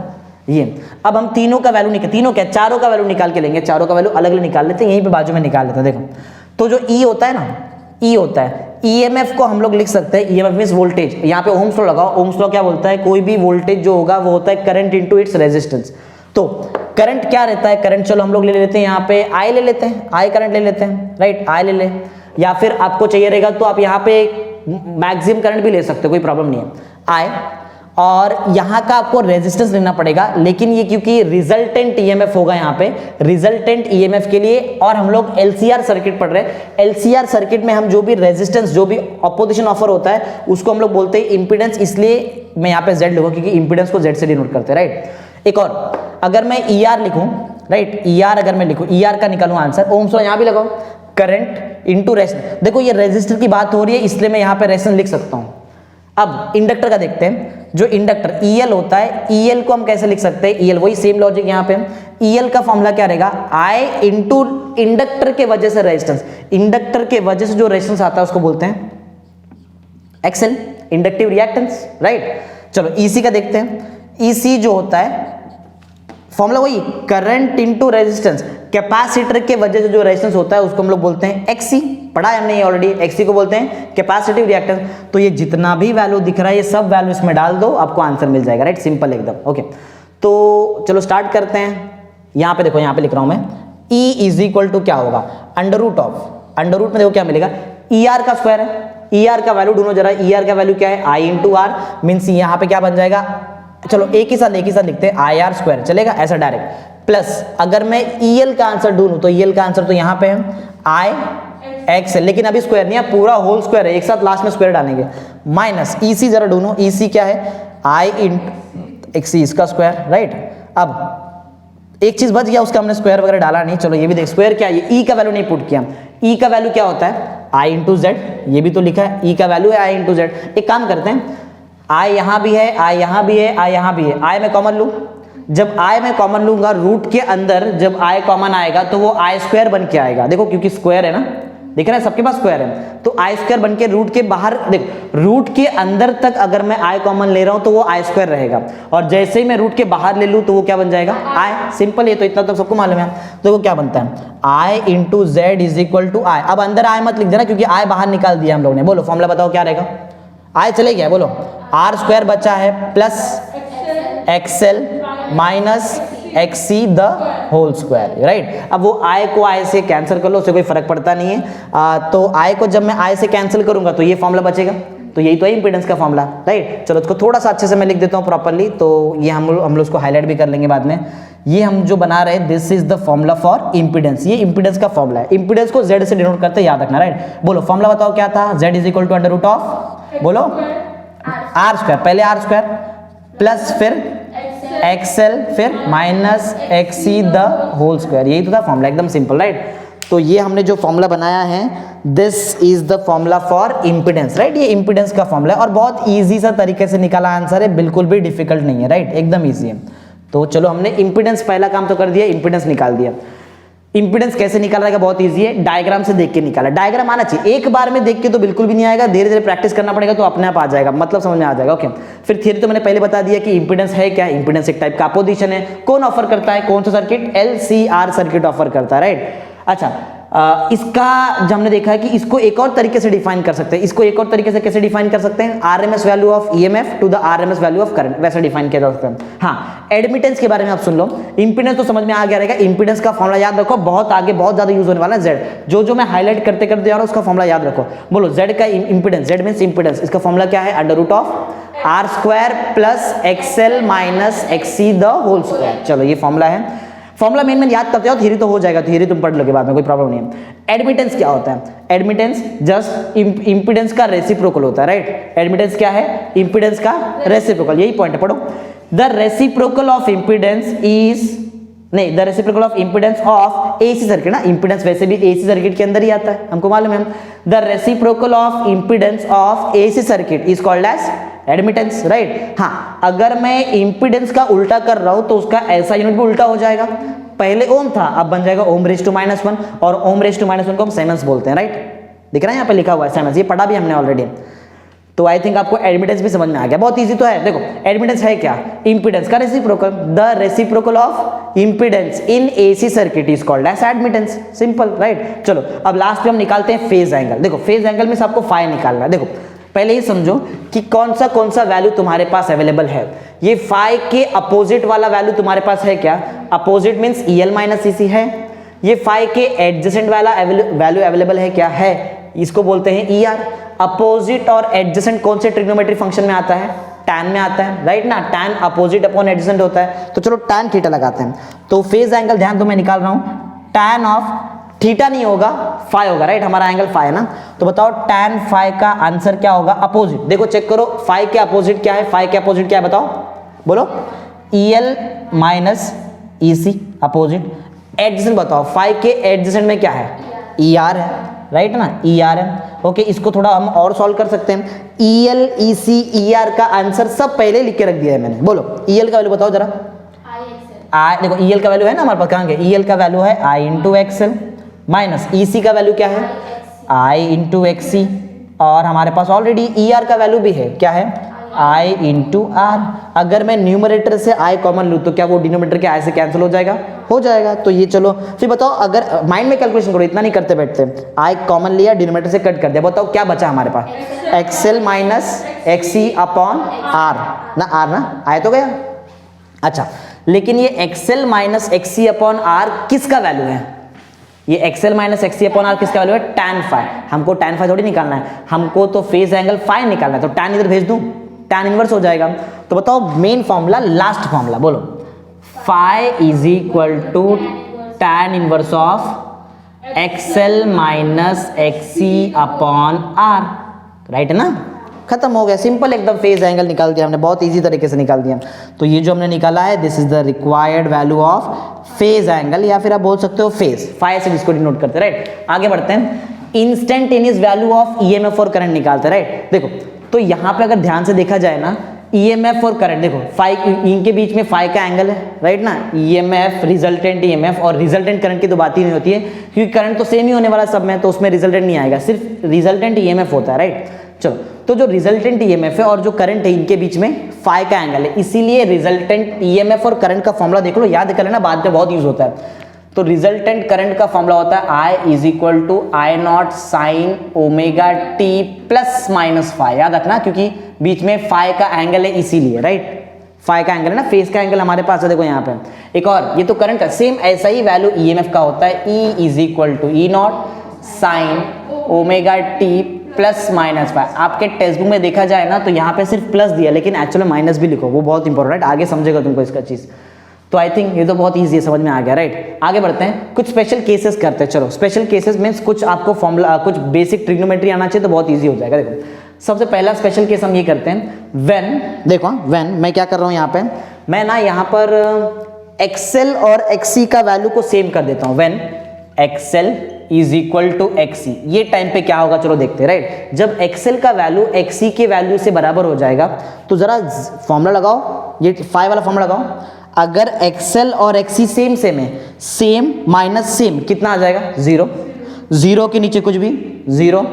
ये। अब हम तीनों का वैल्यू तीनों क्या चारों का वैल्यू निकाल के लेंगे, चारों का वैल्यू अलग अलग निकाल लेते हैं, यहीं पे बाजू में निकाल लेते हैं। देखो तो जो E होता है ना, E होता है EMF को हम लोग लिख सकते हैं, EMF मींस वोल्टेज। यहाँ पे ओम्स लॉ लगाओ, ओम्स लॉ क्या बोलता है, कोई भी वोल्टेज जो होगा वो होता है करंट इनटू इट्स रेजिस्टेंस। तो करंट क्या रहता है, करंट चलो हम लोग ले लेते हैं यहाँ पे I ले लेते हैं, I करंट ले लेते हैं, राइट, I ले ले, या फिर आपको चाहिए रहेगा तो आप यहाँ पे मैक्सिमम करंट भी ले सकते हो, कोई प्रॉब्लम नहीं है, I। और यहाँ का आपको रेजिस्टेंस लेना पड़ेगा, लेकिन ये क्योंकि रिजल्टेंट EMF होगा यहाँ पे, रिजल्टेंट EMF के लिए, और हम लोग LCR सर्किट पढ़ रहे हैं। LCR सर्किट में हम जो भी रेजिस्टेंस, जो भी ऑपोजिशन ऑफर होता है उसको हम लोग बोलते हैं इंपीडेंस, इसलिए मैं यहाँ पे Z लूंगा क्योंकि इंपीडेंस को Z से डिनोट करते हैं, राइट। एक और अगर मैं ER लिखूं, राइट, ER अगर मैं लिखूं, ER का निकालूं आंसर, ओम्स लॉ यहाँ भी लगाओ, करंट इनटू रेजिस्टेंस। देखो ये रेजिस्टर की बात हो रही है इसलिए मैं यहाँ पे रेजिस्टेंस लिख सकता हूँ। अब इंडक्टर का देखते हैं, जो इंडक्टर EL होता है, EL को हम कैसे लिख सकते हैं, EL वही सेम लॉजिक यहाँ पे, EL का फॉर्मूला क्या रहेगा, I इंटू इंडक्टर के वजह से रेजिस्टेंस, इंडक्टर के वजह से जो रेजिस्टेंस आता है उसको बोलते हैं XL, इंडक्टिव रिएक्टेंस, राइट। चलो EC का देखते हैं, EC जो होता है फॉर्मूला वही करंट इनटू रेजिस्टेंस, कैपेसिटर के वजह से जो रेजिस्टेंस होता है उसको हम लोग बोलते हैं XC, पढ़ा है हमने ऑलरेडी, XC को बोलते हैं कैपेसिटिव रिएक्टेंस। तो ये जितना भी वैल्यू दिख रहा है ये सब वैल्यू इसमें डाल दो, आपको आंसर मिल जाएगा, राइट, सिंपल एकदम। ओके तो चलो स्टार्ट करते हैं। यहाँ पे देखो, यहाँ पे लिख रहा हूं मैं, E इज इक्वल टू क्या होगा, under root of, under root में देखो क्या मिलेगा, ER का स्क्वायर है, ER का वैल्यू ढूंढो जरा, ER का वैल्यू क्या है, I इंटू R, मीन्स यहाँ पे क्या बन जाएगा, चलो एक ही साथ लिखते हैं, IR स्क्वायर चलेगा ऐसा डायरेक्ट, प्लस अगर मैं EL का आंसर ढूंढूं तो EL का आंसर तो यहाँ पे है IX, लेकिन अभी स्क्वायर नहीं है, पूरा होल स्क्वायर है, एक साथ लास्ट में स्क्वायर डालेंगे, माइनस EC जरा ढूंढो, EC क्या है, I इंटू XC इसका स्क्वायर, राइट। अब एक चीज बच गया, उसका हमने स्क्वायर वगैरह डाला नहीं, चलो ये भी देख, स्क्वायर क्या है, E का वैल्यू नहीं पुट किया, E का वैल्यू क्या होता है, I इंटू Z, ये भी तो लिखा है, E का वैल्यू है I इंटू Z। एक काम करते हैं, I यहाँ भी है, I यहाँ भी है, I यहाँ भी है, I में कॉमन लूँ, जब I में कॉमन लूंगा रूट के अंदर जब I कॉमन आएगा तो वो I स्क्वायर बन के आएगा, देखो क्योंकि स्क्वायर है ना, दिख रहा है सबके पास स्क्वायर है, तो I स्क्वायर बन के रूट के बाहर, देखो रूट के अंदर तक अगर मैं I कॉमन ले रहा हूं तो वो I स्क्वायर रहेगा, और जैसे ही मैं रूट के बाहर ले लूं तो वो क्या बन जाएगा, I, सिंपल है, तो इतना तो सबको मालूम है। तो वो क्या बनता है, I into Z is equal to I। अब अंदर I मत लिख देना क्योंकि I बाहर निकाल दिया हम लोग ने, बोलो फॉर्मूला बताओ क्या रहेगा, I चले गया, बोलो R स्क्वायर बचा है plus XL minus XC the whole square, right. अब वो I को I से कैंसिल कर लो, उससे कोई फर्क पड़ता नहीं है, तो I को जब मैं I से कैंसिल करूंगा तो ये फॉर्मूला बचेगा, तो यही तो है इंपीडेंस का फॉर्मूला, राइट। चलो इसको थोड़ा सा अच्छे से मैं लिख देता हूँ प्रॉपरली, तो ये हम लोग उसको हाईलाइट भी कर लेंगे बाद में। ये हम जो बना रहे हैं, this is the formula for impedance, ये इंपीडेंस का फॉर्मूला है। इंपीडेंस को Z से डिनोट करते हैं, याद रखना, राइट। बोलो फॉर्मूला बताओ क्या था, Z is equal to under root of, बोलो आर स्क्वायर, पहले आर स्क्वायर प्लस फिर एक्सएल फिर minus XC the whole square, यही तो था फॉर्मूला, एकदम सिंपल, राइट। तो ये हमने जो फॉर्मूला बनाया है, this is the formula for impedance, right. ये इंपीडेंस का फॉर्मूला है और बहुत इजी सा तरीके से निकाला आंसर है, बिल्कुल भी डिफिकल्ट नहीं है, राइट, एकदम इजी है। तो चलो हमने इंपीडेंस पहला काम तो कर दिया, इंपीडेंस निकाल दिया। इंपीडेंस कैसे निकाला जाएगा, बहुत इजी है, डायग्राम से देख के निकाला। डायग्राम आना चाहिए, एक बार में देख के तो बिल्कुल भी नहीं आएगा, धीरे धीरे प्रैक्टिस करना पड़ेगा तो अपने आप आ जाएगा, मतलब समझ में आ जाएगा, ओके। फिर थियरी तो मैंने पहले बता दिया कि इंपीडेंस है क्या, इंपीडेंस एक टाइप का अपोजिशन है। कौन ऑफर करता है, कौन सा सर्किट, LCR सर्किट ऑफर करता है, राइट। अच्छा, इसका जब हमने देखा है कि इसको एक और तरीके से डिफाइन कर सकते हैं, इसको एक और तरीके से कैसे डिफाइन कर सकते हैं, RMS value of EMF to the RMS value of current, वैसे डिफाइन किया जा सकता है। हाँ, एडमिटेंस के बारे में आप सुन लो, इंपीडेंस तो समझ में आ गया रहेगा, इंपीडेंस का फॉर्मूला याद रखो, बहुत आगे बहुत ज्यादा यूज होने वाला है Z, जो मैं हाईलाइट करते करते जा रहा हूं उसका फॉर्मूला याद रखो। बोलो Z का इंपीडेंस, Z मींस इंपीडेंस, इसका फॉर्मूला क्या है, under root of R square plus XL minus XC the whole square. चलो ये फॉर्मूला है, फॉर्मूला मेन याद करते हो, थियरी तो हो जाएगा, थियरी तुम पढ़ लोगे बाद में, कोई प्रॉब्लम नहीं है। एडमिटेंस क्या होता है, एडमिटेंस जस्ट इंपीडेंस का रेसिप्रोकल होता है, राइट। एडमिटेंस क्या है, इंपीडेंस का रेसिप्रोकल, यही पॉइंट है, पढ़ो। The reciprocal of impedance is, नहीं, the reciprocal of impedance of AC circuit ना, इंपीडेंस वैसे भी AC सर्किट के अंदर ही आता है, हमको मालूम है। The reciprocal of impedance of AC circuit is called as admittance, right. हाँ, अगर मैं इंपीडेंस का उल्टा कर रहा हूं तो उसका ऐसा यूनिट भी उल्टा हो जाएगा, पहले ओम था अब बन जाएगा ओम रेज टू -1, और ओम रेज टू -1 को हम साइमेंस बोलते हैं, राइट। दिख रहा है यहाँ पे लिखा हुआ है साइमेंस, ये पढ़ा भी हमने ऑलरेडी। तो आई थिंक आपको एडमिटेंस भी समझ में आ गया, बहुत इजी तो है। देखो एडमिटेंस है क्या, इंपीडेंस का reciprocal, the reciprocal of impedance in AC circuit is called as admittance, simple, right. चलो अब लास्ट में हम निकालते हैं फेज एंगल। देखो फेज एंगल में आपको फाई निकालना है। देखो पहले ही समझो कि कौन सा वैल्यू तुम्हारे पास अवेलेबल है। ये फाई के अपोजिट वाला वैल्यू तुम्हारे पास है क्या, opposite means EL minus EC है। ये फाई के एडजेसेंट वाला वैल्यू अवेलेबल है क्या, है, इसको बोलते हैं ER। अपोजिट और एडजेसेंट कौन से ट्रिग्नोमेट्री फंक्शन में आता है, टैन में आता है, राइट ना, टैन अपोजिट अपॉन एडजेसेंट होता है। तो चलो टैन थीटा लगाते हैं। तो फेज एंगल ध्यान दो मैं निकाल रहा हूं, टैन ऑफ थीटा नहीं होगा, फाई होगा, राइट, हमारा एंगल फाई है ना। तो बताओ टैन फाई का आंसर क्या होगा, अपोजिट। देखो चेक करो, फाई के अपोजिट क्या है, फाई के अपोजिट क्या है बताओ, बोलो, EL minus EC opposite. Adjacent बताओ, फाई के एडजेसेंट में क्या है, ER है, राइट ना, ER है, ओके। इसको थोड़ा हम और सॉल्व कर सकते हैं। EL EC ER का आंसर सब पहले लिख के रख दिया है मैंने। बोलो EL का वैल्यू बताओ जरा, I, देखो EL का वैल्यू है ना हमारे पास, कहाँ गए, EL का वैल्यू है I into XL minus EC का वैल्यू क्या है, I इंटू XC, और हमारे पास ऑलरेडी ER का वैल्यू भी है, क्या है, I इंटू R। अगर मैं न्यूमरेटर से I कॉमन लूँ तो क्या वो डिनोमिनेटर के I से कैंसिल हो जाएगा, हो जाएगा। तो ये चलो फिर बताओ, अगर माइंड में कैलकुलेशन करो, इतना नहीं करते बैठते, I कॉमन लिया, डिनोमिनेटर से कट कर दिया, बताओ क्या बचा हमारे पास, XL minus XC upon R ना, R ना, आया तो गया। अच्छा, लेकिन ये XL minus XC upon R किसका वैल्यू है, ये XL minus XC upon R किसका वैल्यू है, टैन फाई। हमको टैन फाई थोड़ी निकालना है, हमको तो फेज एंगल फाई निकालना है। तो टैन इधर भेज दूं, टैन इनवर्स हो जाएगा। तो बताओ मेन फॉर्मूला, लास्ट फॉर्मूला बोलो, phi is equal to tan inverse of XL minus XC upon R, right है ना, खत्म हो गया, सिंपल एकदम फेज एंगल निकाल दिया हमने, बहुत इजी तरीके से निकाल दिया। तो ये जो हमने निकाला है, this is the required value of phase angle, या फिर आप बोल सकते हो फेज, फाई से जिसको डिनोट करते हैं, राइट। आगे बढ़ते हैं, इंस्टेंटेनियस वैल्यू ऑफ EMF और करंट निकालते हैं, राइट। देखो तो यहाँ पे अगर ध्यान से देखा जाए ना, EMF और करंट, देखो फाई इनके बीच में फाई का एंगल है, राइट ना, EMF रिजल्टेंट EMF, और रिजल्टेंट करंट की तो बात ही नहीं होती है, क्योंकि करंट तो सेम ही होने वाला सब में, तो उसमें रिजल्टेंट नहीं आएगा, सिर्फ रिजल्टेंट EMF होता है, राइट। चलो, तो जो रिजल्टेंट EMF है और जो करंट है, इनके बीच में फाई का एंगल है, इसीलिए रिजल्टेंट EMF और करंट का फॉर्मूला देख लो, याद कर लेना, बाद में बहुत यूज होता है। तो रिजल्टेंट करंट का फॉर्मूला होता है I is equal to I0 sine omega t plus minus phi, याद रखना, क्योंकि बीच में फाई का एंगल है इसीलिए, राइट, फाई का एंगल है ना, फेज का एंगल हमारे पास है, देखो यहाँ पे। एक और, ये तो करंट का सेम ऐसा ही वैल्यू EMF का होता है, E is equal to E0 sine omega t plus minus 5। आपके टेक्स्ट बुक में देखा जाए ना तो यहाँ पे सिर्फ प्लस दिया, लेकिन एक्चुअली माइनस भी लिखो, वो बहुत इंपॉर्टेंट है, आगे समझेगा तुमको इसका चीज़। तो आई थिंक ये तो बहुत ईजी है, समझ में आ गया, राइट। आगे बढ़ते हैं, कुछ स्पेशल केसेस करते हैं। चलो स्पेशल केसेस मीन्स कुछ आपको फॉर्मूला, कुछ बेसिक ट्रिग्नोमेट्री आना चाहिए तो बहुत ईजी हो जाएगा। देखो सबसे पहला स्पेशल केस हम ये करते हैं, व्हेन, देखो व्हेन मैं क्या कर रहा हूँ यहाँ पे, मैं ना यहाँ पर एक्सेल और एक्सी का वैल्यू को सेम कर देता हूँ। When XL is equal to XC, ये टाइम पे क्या होगा चलो देखते हैं, राइट। जब एक्सेल का वैल्यू एक्सी के वैल्यू से बराबर हो जाएगा तो जरा फॉर्मूला लगाओ, ये 5 वाला फॉर्मूला लगाओ। अगर एक्सेल और एक्सी सेम सेम है, सेम माइनस सेम कितना आ जाएगा, 0। 0 के नीचे कुछ भी 0,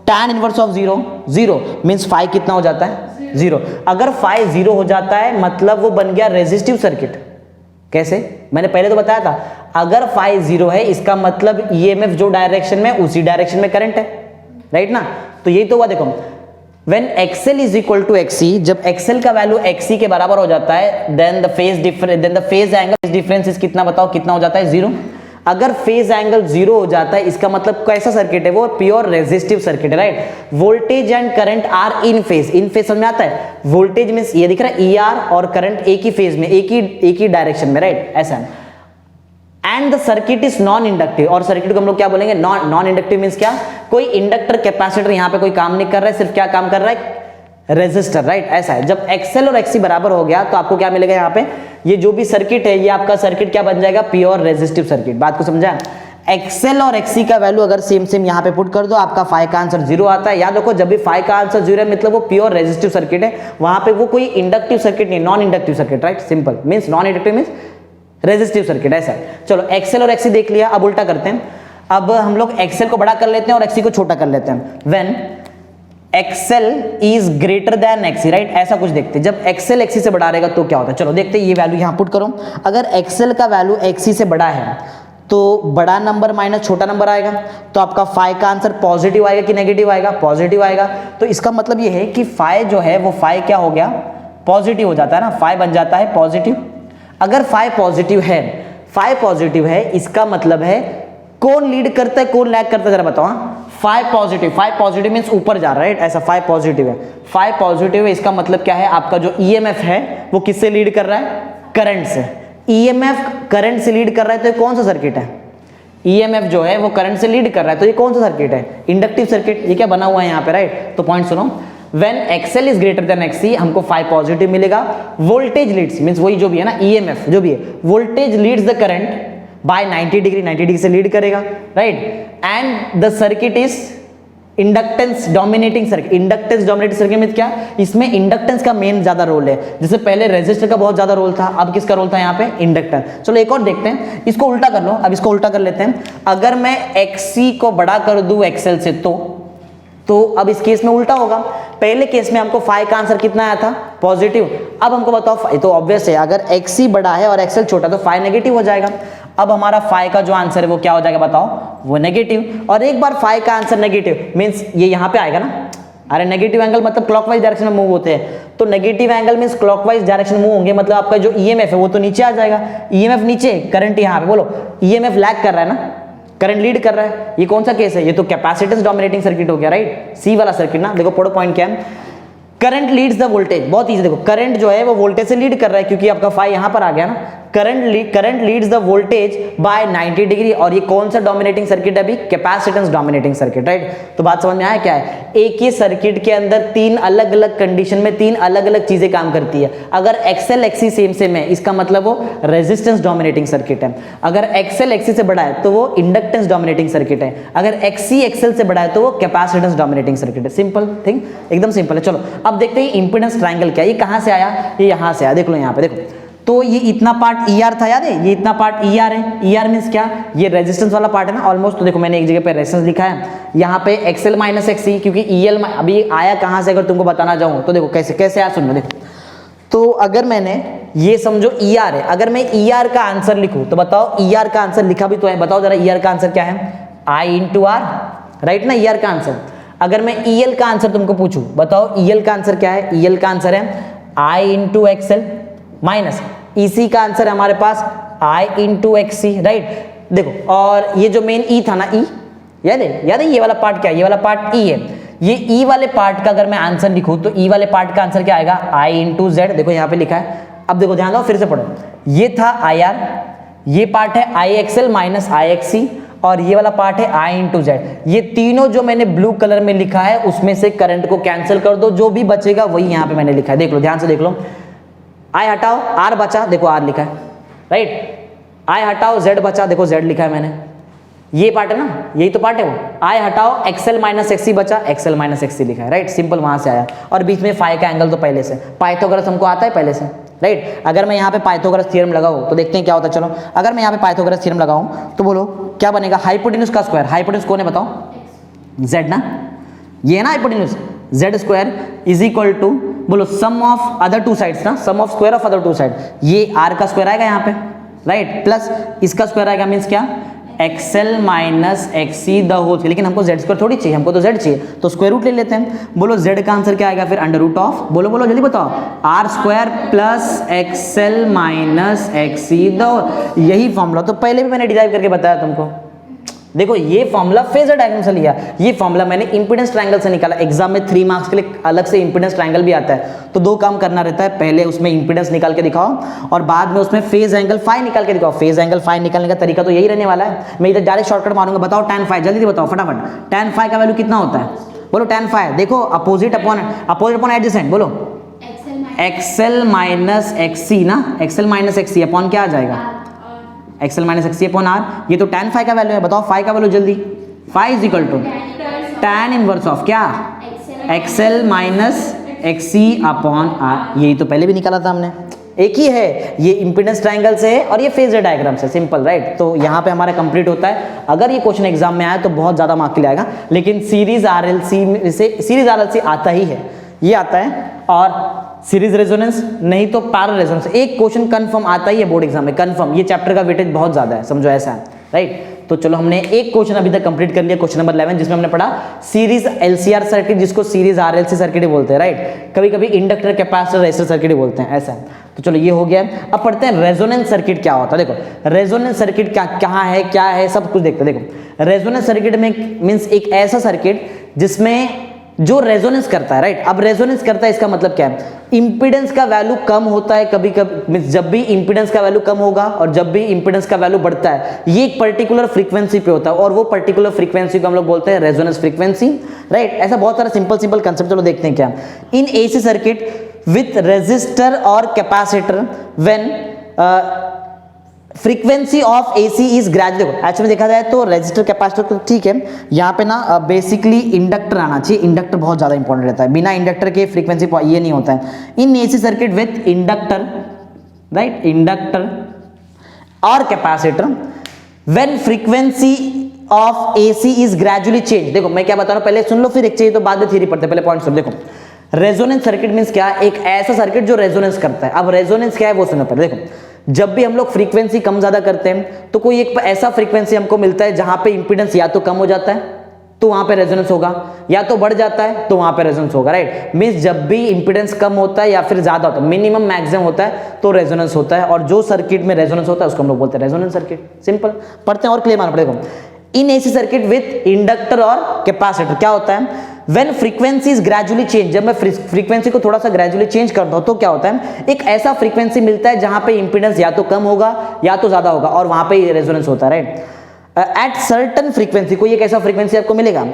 tan इनवर्स ऑफ 0 0 मीन्स 5 कितना हो जाता है, 0। अगर 5 0 हो जाता है मतलब वो बन गया रेजिस्टिव सर्किट। कैसे, मैंने पहले तो बताया था, अगर 5 0 है इसका मतलब ईएमएफ जो डायरेक्शन में उसी डायरेक्शन में करंट है, राइट ना। तो यही तो हुआ, देखो when XL is equal to XC, जब एक्सेल का वैल्यू एक्सी के बराबर हो जाता है then the phase angle difference is कितना, बताओ कितना हो जाता है, 0। अगर फेज एंगल 0 हो जाता है इसका मतलब कैसा सर्किट है, वो प्योर रेजिस्टिव सर्किट है, right. Voltage and current are in phase, in phase समझ में आता है। वोल्टेज मींस ये दिख रहा है ER और करंट एक ही फेज में, एक ही डायरेक्शन में, राइट, ऐसा है। And the circuit is non inductive, और सर्किट को हम लोग क्या बोलेंगे, नॉन इंडक्टिव मींस क्या, कोई इंडक्टर कैपेसिटर यहाँ पे कोई काम नहीं कर रहा है, सिर्फ क्या काम कर रहा है, रेजिस्टर, राइट, ऐसा है। जब एक्सेल और एक्सी बराबर हो गया तो आपको क्या मिलेगा यहाँ पे, ये जो भी सर्किट है ये आपका सर्किट क्या बन जाएगा, प्योर रेजिस्टिव सर्किट। बात को समझा। एक्सेल और एक्सी का वैल्यू अगर सेम सेम यहाँ पे पुट कर दो, आपका 5 का आंसर 0 आता है। याद रखो जब भी 5 का आंसर 0 है मतलब वो प्योर रेजिस्टिव सर्किट है, वहां पे वो कोई इंडक्टिव सर्किट नहीं, non inductive circuit, right, simple means non inductive means resistive circuit, ऐसा है। चलो एक्सेल और एक्सी देख लिया, अब उल्टा करते हैं। अब हम लोग एक्सेल को बड़ा कर लेते हैं और एक्सी को छोटा कर लेते हैं। When XL is greater than XC, right, ऐसा कुछ देखते हैं। जब एक्सेल एक्सी से बड़ा रहेगा तो क्या होता है, चलो देखते हैं। ये वैल्यू यहां पुट करो, अगर एक्सेल का वैल्यू एक्सी से बड़ा है तो बड़ा नंबर माइनस छोटा नंबर आएगा, तो आपका 5 का आंसर पॉजिटिव आएगा कि नेगेटिव आएगा, पॉजिटिव आएगा। तो इसका मतलब ये है कि 5 जो है वो 5 क्या हो गया, पॉजिटिव हो जाता है ना, 5 बन जाता है पॉजिटिव। अगर 5 पॉजिटिव है, 5 पॉजिटिव है, इसका मतलब है कौन लीड करता है कौन लैग करता है, जरा बताओ। 5 पॉजिटिव मींस ऊपर जा रहा है, राइट, ऐसा 5 पॉजिटिव है, 5 पॉजिटिव है, इसका मतलब क्या है, आपका जो ईएमएफ है वो किससे लीड कर रहा है, करंट से। ईएमएफ करंट से लीड कर रहा है तो ये कौन सा सर्किट है, ईएमएफ जो है वो करंट से लीड कर रहा है तो ये कौन सा सर्किट है, इंडक्टिव सर्किट। ये क्या बना हुआ है यहाँ पे, राइट। तो पॉइंट सुनो, when XL is greater than XC हमको 5 पॉजिटिव मिलेगा। वोल्टेज लीड्स मींस वही जो भी है ना, ईएमएफ जो भी है, voltage leads the current by 90 degree से लीड करेगा, right. And the circuit is inductance dominating circuit. Inductance dominating circuit में क्या, इसमें इंडक्टेंस का मेन ज्यादा रोल है। जैसे पहले रेजिस्टर का बहुत ज्यादा रोल था, अब किसका रोल था यहाँ पे, इंडक्टर। चलो एक और देखते हैं, इसको उल्टा कर लो। अब इसको उल्टा कर लेते हैं। अगर मैं एक्सी को बड़ा कर दूं एक्सेल से तो अब इस केस में उल्टा होगा। पहले केस में हमको 5 का आंसर कितना आया था, पॉजिटिव। अब हमको बताओ, तो ऑब्वियस है अगर एक्सी बड़ा है और एक्सेल छोटा तो 5 नेगेटिव हो जाएगा। अब हमारा 5 का जो आंसर है वो क्या हो जाएगा बताओ, वो नेगेटिव। और एक बार 5 का आंसर नेगेटिव मींस ये यहाँ पे आएगा ना, अरे नेगेटिव एंगल मतलब क्लॉकवाइज डायरेक्शन में मूव होते हैं, तो negative angle means clockwise direction में मूव होंगे, मतलब आपका जो ईएमएफ है वो तो नीचे आ जाएगा। ईएमएफ नीचे, करंट यहाँ पे, बोलो ईएमएफ लैग कर रहा है ना, करंट लीड कर रहा है। ये कौन सा केस है, ये तो कैपेसिटेंस डोमिनेटिंग सर्किट हो गया, राइट, सी वाला सर्किट ना। देखो पढ़ो पॉइंट क्या है, करंट लीड्स द वोल्टेज, बहुत इजी। देखो करंट जो है वो वोल्टेज से लीड कर रहा है क्योंकि आपका 5 यहां पर आ गया ना। Current leads the voltage bye 90 degree, और ये कौन सा डोमिनेटिंग सर्किट है अभी, कैपेसिटेंस डोमिनेटिंग सर्किट, राइट। तो बात समझ में आया क्या है, एक ही सर्किट के अंदर 3 अलग अलग कंडीशन में 3 अलग अलग चीजें काम करती है। अगर एक्सेल एक्सी सेम है इसका मतलब वो रेजिस्टेंस डोमिनेटिंग सर्किट है। अगर एक्सेल एक्सी से बड़ा है तो वो इंडक्टेंस डोमिनेटिंग सर्किट है। अगर एक्सी एक्सेल से बड़ा है तो वो कैपेसिटेंस डोमिनेटिंग सर्किट है। सिंपल थिंग, एकदम सिंपल है। चलो अब देखते हैं इंपेडेंस ट्रायंगल क्या है। ये कहां से आया, ये यहां से आया, देख लो यहाँ पे। देखो तो ये इतना पार्ट ER था, याद है, ये इतना पार्ट ER है। ER मींस क्या, ये रेजिस्टेंस वाला पार्ट है ना ऑलमोस्ट। तो देखो मैंने एक जगह पे रेजिस्टेंस लिखा है, यहाँ पे XL माइनस XC, क्योंकि EL अभी आया कहां से अगर तुमको बताना चाहूँ तो देखो कैसे आया, सुन लो। देखो तो अगर मैंने ये समझो ER है, अगर मैं ER का आंसर लिखूं तो बताओ, ER का आंसर लिखा भी तो है, बताओ जरा ER का आंसर क्या है, I into R, राइट ना, ER का आंसर। अगर मैं EL का आंसर तुमको पूछूं, बताओ EL का आंसर क्या है, EL का आंसर है I into XL minus EC का आंसर है हमारे पास I into XC, राइट। देखो और ये जो मेन E था ना, E याद है ये वाला पार्ट क्या है, ये वाला पार्ट E है। ये ई वाले पार्ट का अगर मैं आंसर लिखूं तो ई वाले पार्ट का आंसर क्या आएगा, आई इंटू जेड। देखो यहाँ पे लिखा है, अब देखो ध्यान दो, फिर से पढ़ो। ये था आई आर, ये पार्ट है I XL minus I XC, और ये वाला पार्ट है आई इंटू जेड। ये तीनों जो मैंने ब्लू कलर में लिखा है उसमें से करंट को कैंसिल कर दो, जो भी बचेगा वही यहाँ पे मैंने लिखा है। देख लो, ध्यान से देख लो, आई हटाओ आर बचा, देखो आर लिखा है, राइट। आई हटाओ जेड बचा, देखो जेड लिखा है मैंने, ये पार्ट है ना, यही तो पार्ट है वो। आई हटाओ एक्सएल माइनस एक्सी बचा, एक्सएल माइनस एक्सी लिखा है, राइट। सिंपल, वहां से आया। और बीच में फाई का एंगल तो पहले से, पाइथागोरस हमको आता है पहले से, राइट। अगर मैं यहाँ पे पाइथागोरस थ्योरम लगाऊं तो देखते हैं क्या होता है। चलो, अगर मैं यहाँ पे पाइथागोरस थ्योरम लगाऊं तो बोलो क्या बनेगा, हाइपोटेन्यूज का स्क्वायर, हाइपोटेन्यूज कौन है बताओ, जेड ना, ये है ना hypotenuse, Z square is equal to, बोलो sum of other two sides ना, sum of square of other two side, ये आर का स्क्वायर आएगा यहाँ पे, राइट, प्लस इसका स्क्वायर आएगा, मीन्स क्या, XL minus XC the whole. लेकिन हमको जेड स्क्वायर थोड़ी चाहिए, हमको तो जेड चाहिए, तो स्क्वायर रूट ले लेते हैं। बोलो जेड का आंसर क्या आएगा फिर, अंडर रूट ऑफ, बोलो बोलो जल्दी बताओ, R square plus XL minus XC the whole. यही फॉर्मूला तो पहले भी मैंने डिराइव करके बताया तुमको। देखो ये फॉर्मूला फेजर डायग्राम से लिया, ये फॉर्मूला मैंने इंपीडेंस ट्रायंगल से निकाला। एग्जाम में 3 मार्क्स के लिए अलग से इंपीडेंस ट्रायंगल भी आता है, तो 2 काम करना रहता है, पहले उसमें इंपीडेंस निकाल के दिखाओ और बाद में उसमें फेज एंगल फाई निकाल के दिखाओ। फेज एंगल फाई निकालने का तरीका तो यही रहने वाला है। मैं इधर डायरेक्ट शॉर्टकट मारूंगा, बताओ tan फाई, जल्दी बताओ फटाफट, tan फाई का वैल्यू कितना होता है, बोलो tan फाई। देखो अपोजिट अपॉन एडजेसेंट, बोलो एक्सएल माइनस एक्सी ना, एक्सएल माइनस एक्सी अपॉन क्या आ जाएगा, XL minus XC upon R. ये तो tan फाई का वैल्यू है, बताओ फाई का वैल्यू जल्दी, phi is equal to tan inverse of क्या, XL minus XC upon R. यही तो पहले भी निकाला था हमने, एक ही है, ये इंपीडेंस ट्रायंगल से है और ये फेजर डायग्राम से, सिंपल, राइट। तो यहाँ पे हमारा कंप्लीट होता है। अगर ये क्वेश्चन एग्जाम में आया तो बहुत ज्यादा मार्क के लिए आएगा, लेकिन सीरीज आरएलसी से, सीरीज आरएलसी आता ही है, ये आता है, और सीरीज रेजोनेंस नहीं तो पैरेलल रेजोनेंस, एक क्वेश्चन कंफर्म आता ही है बोर्ड एग्जाम में, कंफर्म। ये चैप्टर का वेटेज बहुत ज्यादा है, समझो ऐसा है, राइट। तो चलो हमने एक क्वेश्चन अभी तक कंप्लीट कर लिया, क्वेश्चन नंबर 11, जिसमें हमने पढ़ा सीरीज एलसीआर सर्किट, जिसको सीरीज आरएलसी सर्किट ही बोलते हैं, राइट। कभी कभी इंडक्टर कैपेसिटर रेसिस्टर सर्किट ही बोलते हैं, ऐसा है। तो चलो ये हो गया। अब पढ़ते हैं रेजोनेंस सर्किट क्या होता है। देखो रेजोनेंस सर्किट कहाँ है, क्या है, सब कुछ देखते हैं। देखो रेजोनेंस सर्किट में मीन्स एक ऐसा सर्किट जिसमें जो रेजोनेंस करता है, राइट। अब रेजोनेंस करता है इसका मतलब क्या है, इंपीडेंस का वैल्यू कम होता है कभी कभी, जब भी इंपीडेंस का वैल्यू कम होगा और जब भी इंपीडेंस का वैल्यू बढ़ता है, ये एक पर्टिकुलर फ्रीक्वेंसी पे होता है, और वो पर्टिकुलर फ्रीक्वेंसी को हम लोग बोलते हैं रेजोनेंस फ्रीक्वेंसी, राइट। ऐसा बहुत सारा सिंपल कंसेप्ट, चलो देखते हैं क्या। In AC circuit with resistor और capacitor when frequency of AC is gradual. देखो एक्चुअली देखा जाए तो रेजिस्टर कैपेसिटर तो ठीक है, यहाँ पे ना बेसिकली इंडक्टर आना चाहिए, इंडक्टर बहुत ज्यादा इंपॉर्टेंट रहता है, बिना इंडक्टर के फ्रीक्वेंसी ये नहीं होता है। In AC circuit with inductor, right, inductor और capacitor when frequency of AC is gradually change. देखो मैं क्या बता रहा हूँ, पहले सुन लो फिर एक चाहिए तो बाद में थ्योरी पढ़ते, पहले पॉइंट सुन। देखो रेजोनेंस सर्किट मींस क्या, एक ऐसा सर्किट जो रेजोनेंस करता है। अब रेजोनेंस क्या है वो सुनो पहले। देखो जब भी हम लोग फ्रीक्वेंसी कम ज्यादा करते हैं तो कोई एक ऐसा फ्रीक्वेंसी हमको मिलता है जहां पे इंपीडेंस या तो कम हो जाता है तो वहां पे रेजोनेंस होगा, या तो बढ़ जाता है तो वहां पे रेजोनेंस होगा, राइट। मींस जब भी इंपीडेंस कम होता है या फिर ज्यादा होता है, मिनिमम मैक्सिमम होता है तो रेजोनेंस होता है, और जो सर्किट में रेजोनेंस होता है उसको हम लोग बोलते हैं रेजोनेंस सर्किट। सिंपल, पढ़ते हैं और क्लियर मानना पड़ेगा। इन एसी सर्किट विथ इंडक्टर और कैपेसिटर क्या होता है, when frequency is gradually change, जब मैं फ्रीक्वेंसी को थोड़ा सा ग्रेजुअली चेंज करता हूं तो क्या होता है, एक ऐसा फ्रीक्वेंसी मिलता है जहां पे इंपीडेंस या तो कम होगा या तो ज्यादा होगा, और वहां पे रेजोनेंस होता है, राइट। एट सर्टेन फ्रीक्वेंसी, कोई एक ऐसा फ्रीक्वेंसी आपको मिलेगा,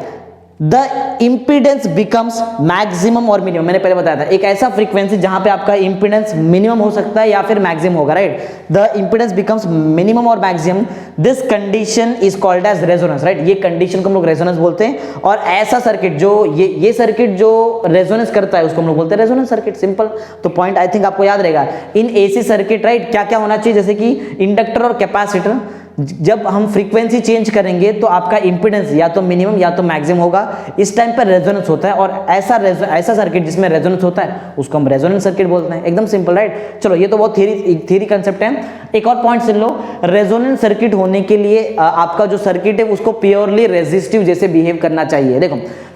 द इंपीडेंस बिकम्स मैक्सिमम और मिनिमम। मैंने पहले बताया था एक ऐसा फ्रीक्वेंसी जहां पे आपका इंपीडेंस मिनिमम हो सकता है या फिर मैक्सिमम होगा, right. The impedance becomes minimum और maximum, this condition is called as resonance, right. ये कंडीशन को हम लोग रेजोनेंस बोलते हैं, और ऐसा सर्किट जो ये सर्किट जो रेजोनेंस करता है उसको हम लोग बोलते हैं रेजोनेंस सर्किट। सिंपल, तो पॉइंट आई थिंक आपको याद रहेगा। इन एसी सर्किट, राइट, क्या क्या होना चाहिए, जैसे कि इंडक्टर और कैपेसिटर, जब हम फ्रीक्वेंसी चेंज करेंगे तो आपका इंपीडेंस या तो मिनिमम या तो मैक्सिमम होगा, इस टाइम पर रेजोनेंस होता है, और ऐसा सर्किट जिसमें रेजोनेंस होता है उसको हम रेजोनेंस सर्किट बोलते हैं। एकदम सिंपल, राइट। चलो ये तो बहुत थ्योरी कंसेप्ट है। एक और पॉइंट सुन लो, रेजोनेंस सर्किट होने के लिए आपका जो सर्किट है उसको प्योरली रेजिस्टिव जैसे बिहेव करना चाहिए। देखो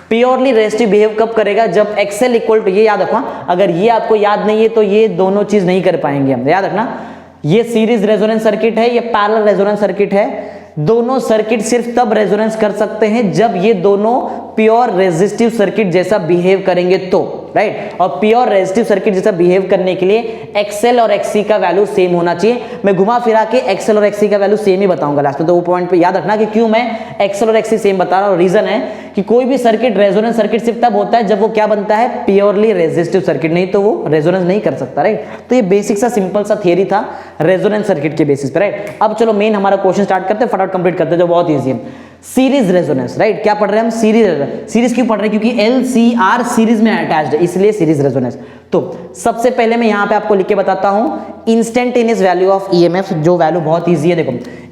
प्योरली रेजिस्टिव बिहेव कब करेगा, जब एक्सएल इक्वल टू, ये याद रखना, अगर ये आपको याद नहीं है तो ये दोनों चीज नहीं कर पाएंगे हम, याद रखना। ये सीरीज रेजोनेंस सर्किट है, ये पैरेलल रेजोनेंस सर्किट है। दोनों सर्किट सिर्फ तब रेजोनेंस कर सकते हैं जब ये दोनों प्योर रेजिस्टिव सर्किट जैसा बिहेव करेंगे तो, राइट। और प्योर रेजिस्टिव सर्किट जैसा बिहेव करने के लिए एक्सएल और एक्सी का वैल्यू सेम होना चाहिए। मैं घुमा फिरा के एक्सएल और एक्सी का वैल्यू सेम ही बताऊंगा लास्ट में, तो वो पॉइंट पे याद रखना कि क्यों मैं एक्सएल और एक्सी सेम बता रहा हूं। रीजन है कि कोई भी सर्किट रेजोनेंस सर्किट सिर्फ तब होता है जब वो क्या बनता है, प्योरली रेजिस्टिव सर्किट, नहीं तो वो रेजोनेंस नहीं कर सकता, राइट। तो ये बेसिक सा सिंपल सा थियरी था रेजोनेंस सर्किट के बेसिस पे, राइट। अब चलो मेन हमारा क्वेश्चन स्टार्ट करते हैं, फटाफट कंप्लीट करते हैं, जो बहुत ईजी है। Series resonance, right. क्या पढ़ रहे हैं हम, सीरीज क्यों पढ़ रहे हैं, क्योंकि LCR सीरीज में अटैच्ड है, इसलिए सीरीज रेजोनेंस। तो सबसे पहले मैं यहां पे आपको लिख के बताता हूं इंस्टेंटेनियस वैल्यू ऑफ EMF, जो वैल्यू बहुत इजी है। देखो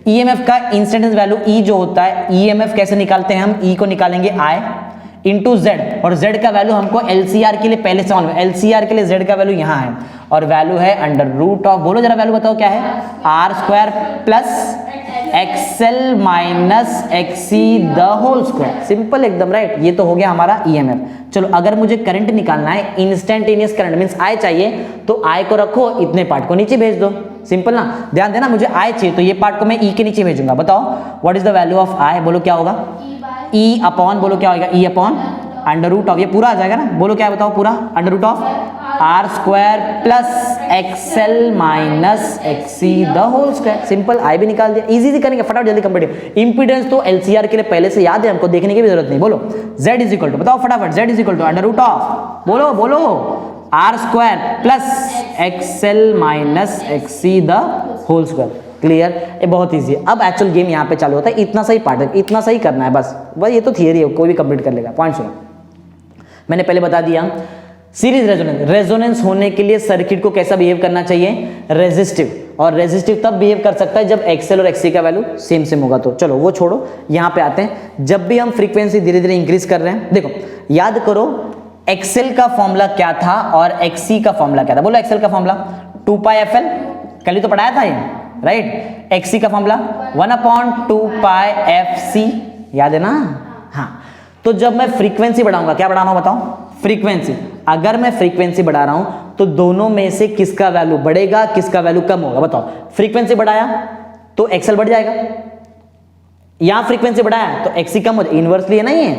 EMF का इंस्टेंटेनियस वैल्यू E जो होता है, EMF कैसे निकालते हैं हम, E को निकालेंगे I इंटू Z, और Z का वैल्यू हमको LCR के लिए पहले से मालूम है, LCR के लिए Z का वैल्यू यहां है, और वैल्यू है अंडर रूट ऑफ, बोलो जरा वैल्यू बताओ क्या है, R² plus XL minus XC the whole square. Simple एकदम, राइट। ये तो हो गया हमारा EMF। चलो अगर मुझे करंट निकालना है, इंस्टेंटेनियस करंट मींस I चाहिए, तो I को रखो, इतने पार्ट को नीचे भेज दो, सिंपल ना। ध्यान देना, मुझे I चाहिए तो ये पार्ट को मैं E के नीचे भेजूंगा। बताओ what is the value of I, बोलो क्या होगा, E अपॉन, बोलो क्या होगा, E upon under root of, ये पूरा आ जाएगा ना, बोलो क्या बताओ, पूरा under root of R² plus XL minus XC the whole square. Simple, I भी निकाल दिया, इजी करेंगे, फटाफट जल्दी कंप्लीट। इंपीडेंस तो LCR के लिए पहले से याद है हमको, देखने की भी जरूरत नहीं। बोलो Z इज इक्वल टू, बताओ फटाफट, Z is equal to under root of, बोलो बोलो R² plus XL minus XC the whole square. Clear, ये बहुत इजी है। अब एक्चुअल गेम यहाँ पे चालू होता है, इतना सही पार्ट है, इतना सही करना है बस, ये तो थियरी है, कोई भी कंप्लीट कर लेगा। पॉइंट सुनो, मैंने पहले बता दिया सीरीज रेजोनेंस, रेजोनेंस होने के लिए सर्किट को कैसा बिहेव करना चाहिए, रेजिस्टिव, और रेजिस्टिव तब बिहेव कर सकता है जब XL और XC का वैल्यू सेम सेम होगा। तो चलो वो छोड़ो, यहाँ पे आते हैं। जब भी हम फ्रीक्वेंसी धीरे धीरे इंक्रीज कर रहे हैं, देखो याद करो XL का फॉर्मूला क्या था और XC का फॉर्मूला क्या था, बोलो XL का फॉर्मूला 2πfL, कल ही तो पढ़ाया था ये, राइट। XC का फॉर्मूला 1/2πfC, याद है ना, हाँ। तो जब मैं फ्रीक्वेंसी बढ़ाऊंगा, क्या बढ़ा रहा हूं बताओ, फ्रीक्वेंसी, अगर मैं फ्रीक्वेंसी बढ़ा रहा हूं तो दोनों में से किसका वैल्यू बढ़ेगा, किसका वैल्यू कम होगा, बताओ। फ्रीक्वेंसी बढ़ाया तो XL बढ़ जाएगा, यहां फ्रीक्वेंसी बढ़ाया तो XC कम हो जाएगा, इनवर्सली है ना ये,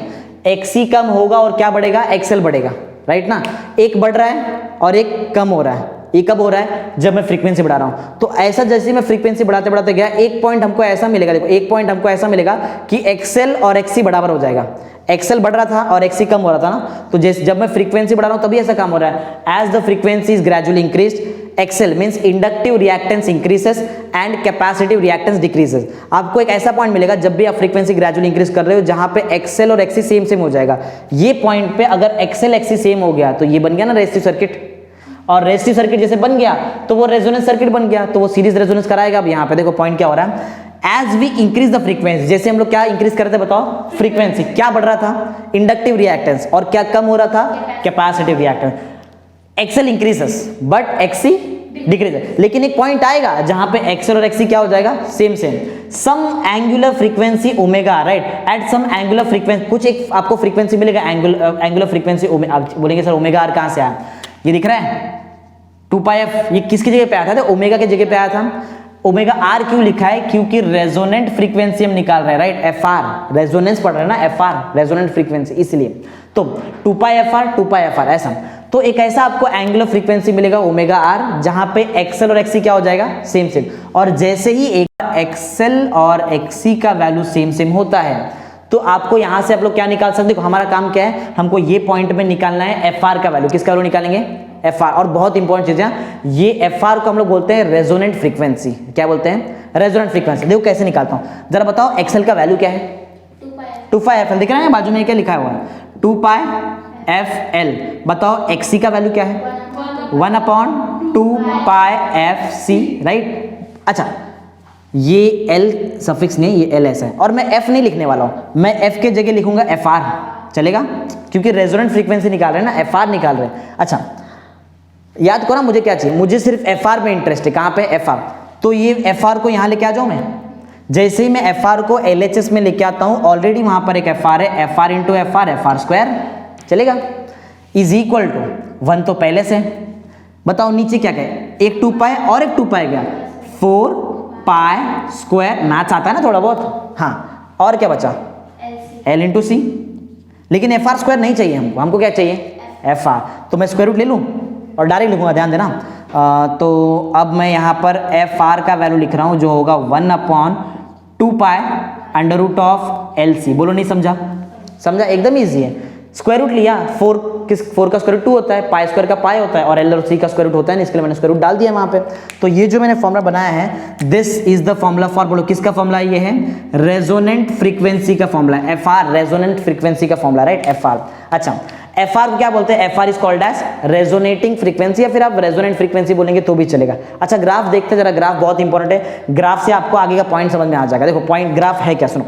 XC कम होगा और क्या बढ़ेगा, XL बढ़ेगा, राइट ना। एक बढ़ रहा है और एक कम हो रहा है, ये कब हो रहा है, जब मैं फ्रीक्वेंसी बढ़ा रहा हूं। तो ऐसा जैसे मैं फ्रीक्वेंसी बढ़ाते बढ़ाते गया, एक पॉइंट हमको ऐसा मिलेगा, देखो एक पॉइंट हमको ऐसा मिलेगा कि XL और XC बराबर हो जाएगा। XL बढ़ रहा था और XC कम हो रहा था ना, तो जैसे जब मैं फ्रीक्वेंसी बढ़ा रहा हूं तभी ऐसा काम हो रहा है। As the frequency is gradually increased, XL means inductive reactance increases and capacitive reactance decreases. आपको एक ऐसा पॉइंट मिलेगा जब भी आप फ्रीक्वेंसी ग्रेजुअली इंक्रीज कर रहे हो जहां पे XL और XC सेम सेम हो जाएगा। ये पॉइंट पे अगर XL XC सेम हो गया तो ये बन गया ना रेजिस्टिव सर्किट, और रेजिस्टिव सर्किट जैसे बन गया तो वो रेजोनेंस सर्किट बन गया, तो वो सीरीज रेजोनेंस कराएगा। अब यहाँ पे देखो पॉइंट क्या हो रहा है, as we increase the frequency, जैसे हम लोग क्या इंक्रीज कर रहे थे बताओ, फ्रीक्वेंसी, क्या बढ़ रहा था, इंडक्टिव रिएक्टेंस, और क्या कम हो रहा था, capacitive reactance. XL increases but XC decreases, लेकिन एक पॉइंट आएगा जहां पे XL और XC क्या हो जाएगा, same same, some angular frequency omega, right. At some angular frequency, कुछ एक आपको फ्रीक्वेंसी मिलेगा एंगुलर फ्रीक्वेंसी, आप बोलेंगे सर ओमेगा आर कहां से आया, ये दिख रहा है 2πf, ये किसकी जगह पे आया था, ओमेगा की जगह पे आया था। ओमेगा आर क्यों लिखा है, क्योंकि रेजोनेंट फ्रीक्वेंसी हम निकाल रहे हैं, राइट। FR रेजोनेंस पढ़ रहे हैं ना, FR रेजोनेंट फ्रीक्वेंसी, इसलिए तो 2πfr ऐसा। तो एक ऐसा आपको एंगुलर फ्रीक्वेंसी मिलेगा ओमेगा आर जहां पे XL और XC क्या हो जाएगा, सेम सेम। और जैसे ही एक XL और XC का वैल्यू सेम सेम होता है तो आपको यहां से आप लोग क्या निकाल सकते हो, हमारा काम क्या है, हमको ये पॉइंट में निकालना है FR का वैल्यू, किसका वैल्यू निकालेंगे, FR। और बहुत इंपॉर्टेंट चीज है ये FR को हम लोग बोलते हैं रेजोनेंट फ्रीक्वेंसी, क्या बोलते हैं, रेजोनेंट फ्रीक्वेंसी। देखो कैसे निकालता हूं, जरा बताओ XL का वैल्यू क्या है, 2πfL, दिख रहा है बाजू में क्या लिखा हुआ है, 2πfL। बताओ XC का वैल्यू क्या है, 1/2πfC, राइट। अच्छा ये L सफिक्स नहीं, ये L ऐसा है, और मैं F नहीं लिखने वाला हूं, मैं F के जगह लिखूंगा FR, चलेगा, क्योंकि रेजोनेंट फ्रीक्वेंसी निकाल रहे हैं ना, FR निकाल रहे हैं। अच्छा याद करो मुझे क्या चाहिए, मुझे सिर्फ FR में इंटरेस्ट है, कहां पे, FR। तो ये FR को यहां लेके आ जाऊं मैं, जैसे ही मैं FR को LHS में लेके आता हूं, ऑलरेडी वहां पर एक FR है, FR into FR, FR square, चलेगा, इज इक्वल टू 1 तो पहले से। बताओ नीचे क्या कहे, एक 2π और एक 2π गया, 4 पाई स्क्वायर, मैथ्स आता है ना थोड़ा बहुत, हाँ, और क्या बचा, एल इंटू सी, लेकिन एफ आर स्क्वायर नहीं चाहिए हमको, हमको क्या चाहिए, एफ आर, तो मैं स्क्वायर रूट ले लूँ और डायरेक्ट लिखूंगा, ध्यान देना। तो अब मैं यहाँ पर एफ आर का वैल्यू लिख रहा हूँ जो होगा 1/2 pi under root of L C. बोलो नहीं समझा, समझा, एकदम ईजी है। स्क्वायर रूट लिया, 4 का स्क्वायर रूट 2 होता है, पाई स्क्वायर का पाई होता है और एल और सी का स्क्वायर रूट होता है ना, इसके लिए मैंने स्क्वायर रूट डाल दिया वहाँ पे। तो ये जो मैंने फॉर्मूला बनाया है, this is the formula for, बोलो किसका फॉर्मूला ये है, रेजोनेंट फ्रीक्वेंसी का formula, F R, resonant frequency का फॉर्मूला, राइट, एफ आर। अच्छा, एफ आर को क्या बोलते हैं, F R is called as resonating frequency, या फिर आप रेजोनेंट फ्रीक्वेंसी बोलेंगे तो भी चलेगा। अच्छा, ग्राफ देखते हैं जरा, ग्राफ बहुत इंपॉर्टेंट है, ग्राफ से आपको आगे का पॉइंट समझ में आ जाएगा। देखो पॉइंट ग्राफ है क्या, सुनो,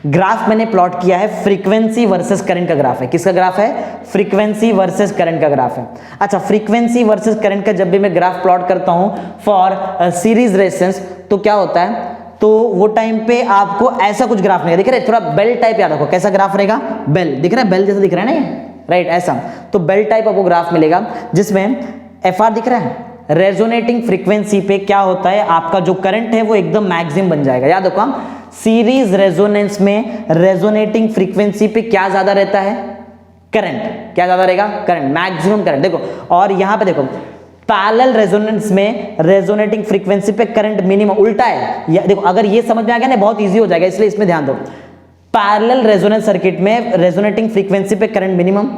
ग्राफ मैंने प्लॉट किया है, फ्रीक्वेंसी वर्सेस करंट का ग्राफ है। किसका ग्राफ है, फ्रीक्वेंसी वर्सेस करंट का ग्राफ है। अच्छा, फ्रीक्वेंसी वर्सेस करंट का जब भी मैं ग्राफ प्लॉट करता हूं फॉर सीरीज रेजिस्टेंस, तो क्या होता है, तो वो टाइम पे आपको ऐसा कुछ ग्राफ मिलेगा, दिख रहा है, थोड़ा बेल टाइप याद रखो, कैसा ग्राफ रहेगा, बेल, दिख रहा है, बेल जैसा दिख रहा है ना ये, राइट, ऐसा, तो बेल टाइप आपको ग्राफ मिलेगा जिसमें एफ आर दिख रहा है, रेजोनेटिंग फ्रीक्वेंसी पे क्या होता है, आपका जो करंट है वो एकदम मैक्सिमम बन जाएगा। याद रखो, हम सीरीज रेजोनेंस में रेजोनेटिंग फ्रीक्वेंसी पे क्या ज्यादा रहता है, करंट, क्या ज्यादा रहेगा, करंट, मैक्सिमम करंट। देखो, और यहां पे देखो पैरेलल रेजोनेंस में रेजोनेटिंग फ्रीक्वेंसी पे करंट मिनिमम, उल्टा है। देखो, अगर ये समझ में आ गया ना, बहुत इजी हो जाएगा, इसलिए इसमें ध्यान दो। पैरेलल रेजोनेंस सर्किट में रेजोनेटिंग फ्रीक्वेंसी पे current minimum,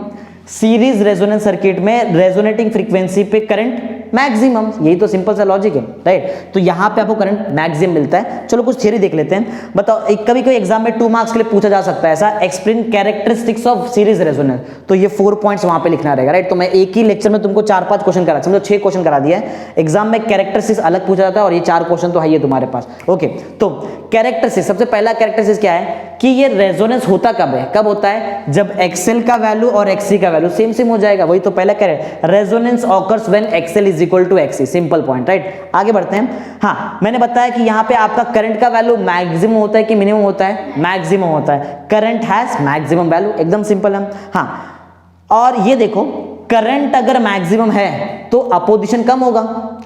series resonance circuit में रेजोनेटिंग फ्रीक्वेंसी पे करंट मैक्सिमम, यही तो सिंपल सा लॉजिक है, राइट। तो यहां पे आपको करंट मैक्सिमम मिलता है। चलो कुछ थ्योरी देख लेते हैं, बताओ, एक कभी कोई एग्जाम में 2 मार्क्स के लिए पूछा जा सकता है ऐसा, explain characteristics of series resonance, तो ये 4 पॉइंट्स वहां पे लिखना रहेगा, राइट। तो मैं एक ही लेक्चर में तुमको 4-5 क्वेश्चन करा, समझो 6 क्वेश्चन करा दिया है। एग्जाम में कैरेक्टरिस्टिक्स अलग पूछा जाता है और ये 4 क्वेश्चन तो है ही तुम्हारे पास, ओके। तो कैरेक्टरिस्टिक्स, सबसे पहला कैरेक्टरिस्टिक्स क्या है कि ये रेजोनेंस होता कब है, कब होता है, जब एक्सएल का वैल्यू और एक्ससी का वैल्यू सेम हो जाएगा, वही तो पहला कह रहे, resonance occurs when XL is equal to XC, simple point, right. आगे बढ़ते हैं। हाँ, मैंने बताया कि यहाँ पे आपका करंट का वैल्यू मैक्सिमम होता है कि मिनिमम होता है, मैक्सिमम होता है, करंट हैज मैक्सिमम वैल्यू, एकदम सिंपल है। हाँ, और ये देखो, करंट अगर मैक्सिमम है तो अपोजिशन कम होगा,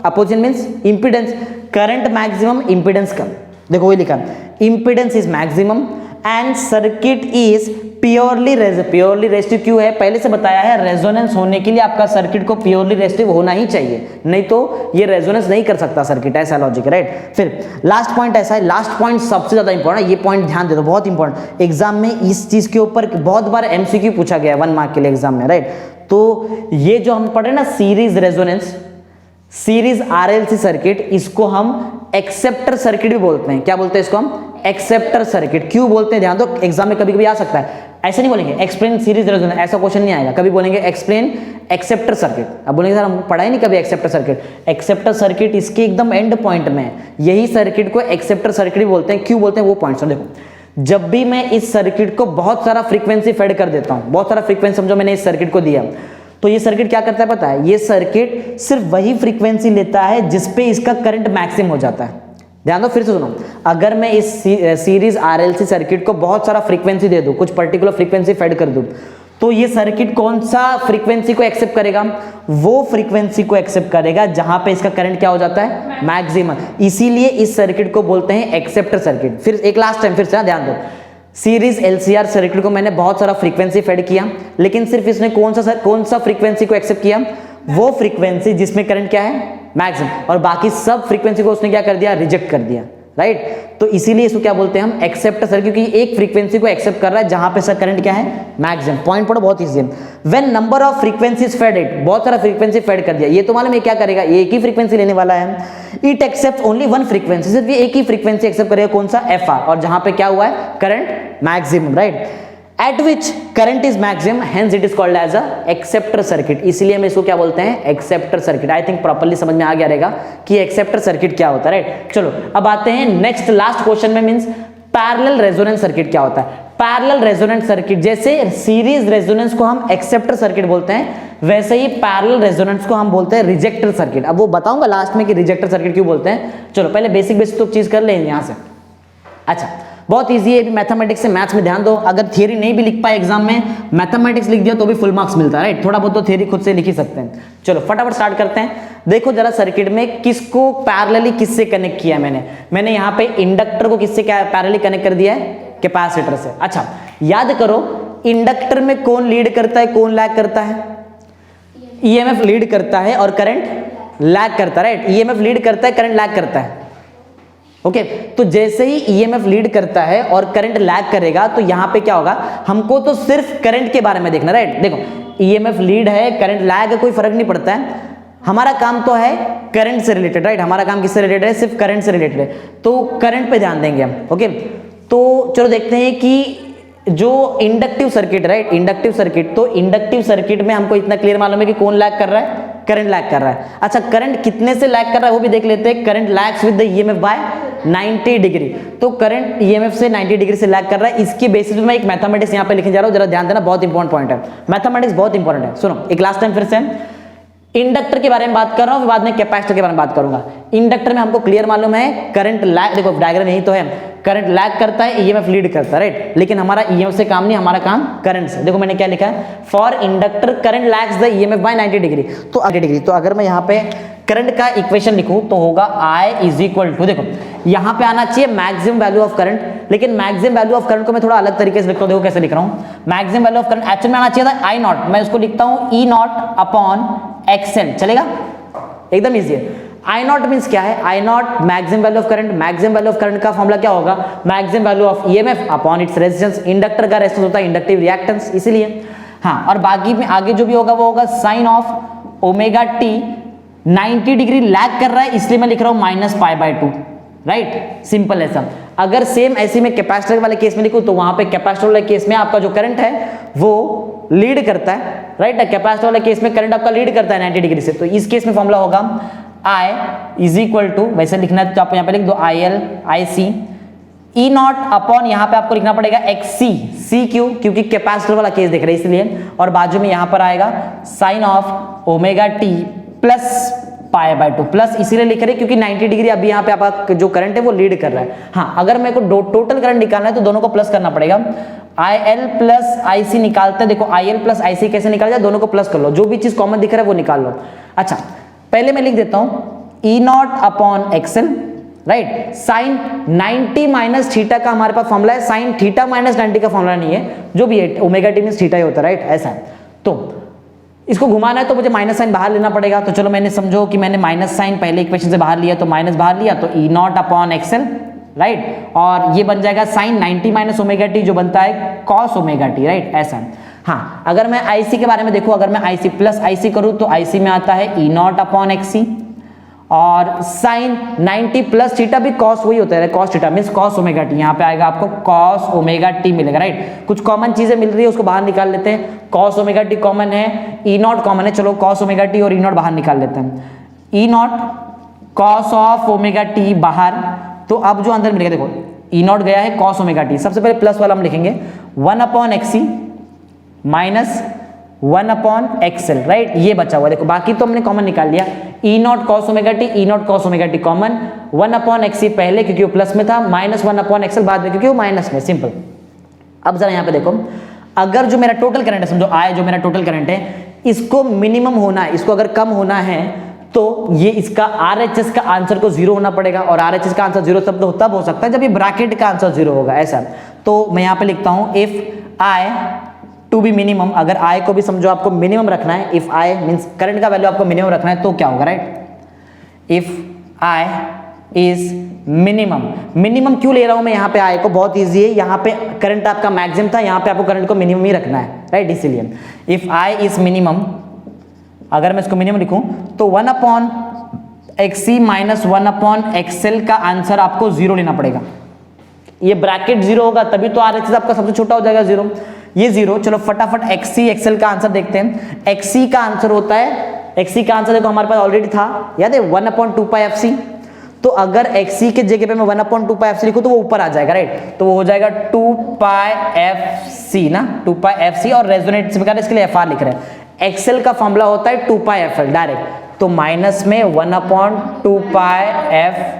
opposition means impedance, current maximum, impedance कम। देखो वही लिखा, impedance is maximum and circuit is purely resistive. क्यों है, पहले से बताया है, रेजोनेंस होने के लिए आपका सर्किट को प्योरली रेजिस्टिव होना ही चाहिए, नहीं तो ये रेजोनेंस नहीं कर सकता सर्किट, ऐसा लॉजिक, राइट। फिर लास्ट पॉइंट ऐसा है, लास्ट पॉइंट सबसे ज्यादा इंपॉर्टेंट है, ये पॉइंट ध्यान दे दो, बहुत इंपॉर्टेंट, एग्जाम में इस चीज के ऊपर बहुत बार एमसीक्यू पूछा गया 1 मार्क के लिए एग्जाम में, राइट। तो ये जो हम पढ़े ना series resonance, series RLC circuit, इसको हम एक्सेप्टर सर्किट भी बोलते हैं। क्या बोलते हैं इसको हम, एक्सेप्टर सर्किट। क्यों बोलते हैं, ध्यान दो, एग्जाम में कभी कभी आ सकता है, ऐसे नहीं बोलेंगे एक्सप्लेन सीरीज रेजोनेंस, ऐसा क्वेश्चन नहीं आएगा, कभी बोलेंगे एक्सप्लेन एक्सेप्टर सर्किट। अब बोलेंगे सर हम पढ़ा ही नहीं कभी एक्सेप्टर सर्किट, एक्सेप्टर सर्किट इसके एकदम एंड पॉइंट में, यही सर्किट को एक्सेप्टर सर्किट भी बोलते हैं। क्यों बोलते हैं वो पॉइंट देखो, जब भी मैं इस सर्किट को बहुत सारा फ्रीक्वेंसी फेड कर देता हूं, बहुत सारा फ्रीक्वेंसी समझो मैंने इस सर्किट को दिया, तो ये सर्किट क्या करता है पता है, ये सर्किट सिर्फ वही फ्रीक्वेंसी लेता है जिसपे इसका करंट मैक्सिमम हो जाता है। ध्यान दो, फिर से सुनो, अगर मैं इस सीरीज आरएलसी सर्किट को बहुत सारा फ्रीक्वेंसी दे दूं, कुछ पर्टिकुलर फ्रीक्वेंसी फेड कर दूं, तो ये सर्किट कौन सा फ्रीक्वेंसी को एक्सेप्ट करेगा, वो फ्रीक्वेंसी को एक्सेप्ट करेगा जहां पे इसका करंट क्या हो जाता है, मैक्सिमम। इसीलिए इस सर्किट को बोलते हैं एक्सेप्टर सर्किट। फिर एक लास्ट टाइम फिर से ध्यान दो, सीरीज एलसीआर सर्किट को मैंने बहुत सारा फ्रीक्वेंसी फेड किया, लेकिन सिर्फ इसने कौन सा फ्रीक्वेंसी को एक्सेप्ट किया, वो फ्रीक्वेंसी जिसमें करंट क्या है, मैक्सिमम, और बाकी सब फ्रीक्वेंसी को उसने क्या कर दिया, रिजेक्ट कर दिया, राइट। तो इसीलिए इसको क्या बोलते हैं हम, एक्सेप्टर सर्किट, क्योंकि एक फ्रीक्वेंसी को एक्सेप्ट कर रहा है जहां पे सर करंट क्या है, मैक्सिमम। पॉइंट पढ़ो, बहुत इजी है। When number of frequencies fed, it बहुत सारा फ्रीक्वेंसी फेड कर दिया, ये तो मालूम है क्या करेगा, एक ही फ्रीक्वेंसी लेने वाला है, it accept only one frequency, सिर्फ ये एक ही फ्रीक्वेंसी एक्सेप्ट करेगा, कौन सा, एफ आर, और जहां पे क्या हुआ है, current maximum, right, at which current is maximum, hence it is called as a acceptor circuit। इसलिए हम इसको क्या बोलते हैं, acceptor circuit. I think properly समझ में आ गया रहेगा कि एक्सेप्टर सर्किट क्या होता है, राइट। चलो अब आते हैं नेक्स्ट लास्ट क्वेश्चन में, मींस पैरेलल रेजोनेंस सर्किट क्या होता है। पैरेलल रेजोनेंस सर्किट, जैसे सीरीज रेजोनेंस को हम एक्सेप्टर सर्किट बोलते हैं, वैसे ही पैरेलल रेजोनेंस को हम बोलते हैं रिजेक्टर सर्किट। अब वो बताऊंगा लास्ट में कि रिजेक्टर सर्किट क्यों बोलते हैं। चलो पहले बेसिक तो चीज कर लें यहां से। अच्छा, बहुत इजी है, मैथमेटिक्स से मैथ्स में ध्यान दो, अगर थियरी नहीं भी लिख पाए एग्जाम में, मैथमेटिक्स लिख दिया तो भी फुल मार्क्स मिलता है, राइट। थोड़ा बहुत तो थियरी खुद से लिख ही सकते हैं। चलो फटाफट स्टार्ट करते हैं। देखो जरा सर्किट में किसको पैरेलली किससे कनेक्ट किया मैंने यहाँ पे इंडक्टर को किससे पैरेलली कनेक्ट कर दिया है, कैपेसिटर से। अच्छा याद करो इंडक्टर में कौन लीड करता है कौन लैग करता है, ईएमएफ लीड करता है और करंट लैग करता है, राइट। ईएमएफ लीड करता है करंट लैग करता है, ओके तो जैसे ही ईएमएफ लीड करता है और करंट लैग करेगा तो यहां पे क्या होगा, हमको तो सिर्फ करंट के बारे में देखना, राइट। देखो ईएमएफ लीड है करंट लैग है कोई फर्क नहीं पड़ता है, हमारा काम तो है करंट से रिलेटेड, राइट। हमारा काम किससे रिलेटेड है, सिर्फ करंट से रिलेटेड है, तो करंट पे ध्यान देंगे हम, ओके। तो चलो देखते हैं कि जो inductive circuit, right, inductive circuit, तो इंडक्टिव सर्किट में हमको इतना क्लियर मालूम है कि कौन लैग कर रहा है, करंट लैग कर रहा है। अच्छा करंट कितने से लैग कर रहा है वो भी देख लेते हैं, current lags with the EMF by 90 degree, तो करंट ईएमएफ से 90 डिग्री से लैग कर रहा है। इसकी बेसिस पे मैं एक मैथमेटिक्स यहां पे लिखने जा रहा हूं, जरा ध्यान देना, बहुत इंपॉर्टेंट पॉइंट है, मैथमेटिक्स बहुत इंपॉर्टेंट है। सुनो एक लास्ट टाइम फिर से, इंडक्टर के बारे में बात कर रहा हूं, फिर बाद में कैपेसिटर के बारे में बात करूंगा। इंडक्टर में हमको क्लियर मालूम है करंट लैग, देखो डायग्राम यही तो है, करंट लैग करता है ईएमएफ लीड करता है, राइट। लेकिन हमारा ईएमएफ से काम नहीं, हमारा काम करंट से। देखो मैंने क्या लिखा है, for inductor current lags the EMF by 90 degree, तो 90 डिग्री, तो अगर मैं यहाँ पे करंट का इक्वेशन लिखूं तो होगा I इज इक्वल टू, देखो यहां पे आना चाहिए मैक्सिमम वैल्यू ऑफ करंट, लेकिन मैक्सिमम वैल्यू ऑफ करंट को मैं थोड़ा अलग तरीके से लिखता हूं, देखो कैसे लिख रहा हूं। Maximum value of current actual में आना चाहिए था I नॉट, मैं उसको लिखता हूं E नॉट अपॉन XL, चलेगा, एकदम इजी है। I नॉट मींस क्या है, I not maximum value of current, maximum value of current का फॉर्मूला क्या होगा, maximum value of EMF upon its resistance, inductor का रेजिस्टेंस होता है इंडक्टिव रिएक्टेंस, इसीलिए। हाँ और बाकी में आगे जो भी होगा वो होगा sine of omega T, 90 degree lag कर रहा है इसलिए मैं लिख रहा हूं -π/2, राइट, सिंपल है सब। अगर सेम ऐसे में कैपेसिटर वाले केस में लिखूं तो वहां पे कैपेसिटर वाले केस में आपका जो करंट है वो लीड करता है, राइट। कैपेसिटर वाले केस में करंट आपका लीड करता है 90 डिग्री से, तो इस केस में फॉर्मूला होगा I इज इक्वल टू, वैसे लिखना है तो आप यहाँ पे लिख दो IL IC, E naught upon यहाँ पे आपको लिखना पड़ेगा XC, C क्यों, क्योंकि कैपेसिटर वाला केस देख रहे हैं इसलिए, और बाजू में यहाँ पर आएगा sine of omega T plus π/2, plus इसीलिए लिख रहे हैं क्योंकि 90 डिग्री अभी यहाँ पे आपका जो करंट है वो लीड कर रहा है। हाँ अगर मेरे को टोटल करंट निकालना है तो दोनों को प्लस करना पड़ेगा, IL प्लस IC निकालते हैं, देखो IL प्लस IC कैसे निकाल जाए, दोनों को प्लस कर लो, जो भी चीज कॉमन दिख रहा है वो निकाल लो। अच्छा पहले मैं लिख देता हूं E naught upon XL, right, sine 90 minus theta का हमारे पास फॉर्मूला है, साइन थीटा माइनस 90 का फॉर्मूला नहीं है, जो भी है ओमेगा टी मींस थीटा ही होता है, राइट, ऐसा है। तो इसको घुमाना है तो मुझे माइनस साइन बाहर लेना पड़ेगा, तो चलो मैंने समझो कि मैंने माइनस साइन पहले इक्वेशन से बाहर लिया तो माइनस बाहर लिया, तो E naught upon XL, right, और ये बन जाएगा साइन 90 माइनस ओमेगा टी जो बनता है कॉस ओमेगा टी, राइट, ऐसा। हाँ अगर मैं IC के बारे में देखूं, अगर मैं IC प्लस IC करूं तो IC में आता है E नॉट अपॉन XC, और साइन 90 प्लस थीटा भी कॉस वही होता है, cos theta means cos omega T, यहाँ पे आएगा आपको कॉस ओमेगा टी मिलेगा, राइट। कुछ कॉमन चीजें मिल रही है उसको बाहर निकाल लेते हैं, कॉस ओमेगा टी कॉमन है, E नॉट कॉमन है, चलो कॉस ओमेगा टी और E नॉट बाहर निकाल लेते हैं, E not cos of omega T बाहर, तो अब जो अंदर मिलेगा देखो E नॉट गया है कॉस ओमेगा टी, सबसे पहले प्लस वाला हम लिखेंगे 1 upon XC minus 1 upon XL, right, ये बचा हुआ देखो, बाकी तो हमने कॉमन निकाल लिया, E not cos omega T, E not cos omega T common, 1 upon XC पहले क्योंकि वो प्लस में था, माइनस 1 अपॉन XL बाद में क्योंकि वो माइनस में, सिंपल। अब जरा यहाँ पे देखो, अगर जो मेरा टोटल करंट है, समझो I जो मेरा टोटल करंट है, इसको मिनिमम होना है, इसको अगर कम होना है तो ये इसका RHS का आंसर को 0 होना पड़ेगा, और RHS का आंसर 0 तब हो सकता है जब ये ब्रैकेट का आंसर 0 होगा, ऐसा। तो मैं यहाँ पे लिखता हूँ if I to be minimum, अगर I को भी समझो आपको मिनिमम रखना है, इफ I मींस करंट का वैल्यू आपको मिनिमम रखना है तो क्या होगा, right, if I is minimum. Minimum क्यों ले रहा हूं मैं यहाँ पे I को, बहुत ईजी है, यहाँ पे करंट आपका मैक्सिमम था, यहाँ पे आपको करंट को मिनिमम ही रखना है, राइट, इसीलिए इफ I इज मिनिमम, अगर मैं इसको मिनिमम लिखूं तो 1 upon XC minus 1 upon XL का आंसर आपको 0 लेना पड़ेगा, ये ब्रैकेट 0 होगा तभी तो RHS आपका सबसे छोटा हो जाएगा 0, ये 0। चलो फटाफट XC XL का आंसर देखते हैं, XC का आंसर होता है, XC का आंसर देखो हमारे पास ऑलरेडी था, याद है 1 अपॉन 2πfc, तो अगर XC के जगह पे मैं 1 अपॉन 2πfc लिखूं तो वो ऊपर आ जाएगा, राइट, तो वो हो जाएगा 2πfc ना, 2πfc, और रेजोनेट से इसके लिए FR लिख रहे हैं, XL का फॉर्मूला होता है 2πfl डायरेक्ट, तो माइनस में 1 अपॉन 2πfr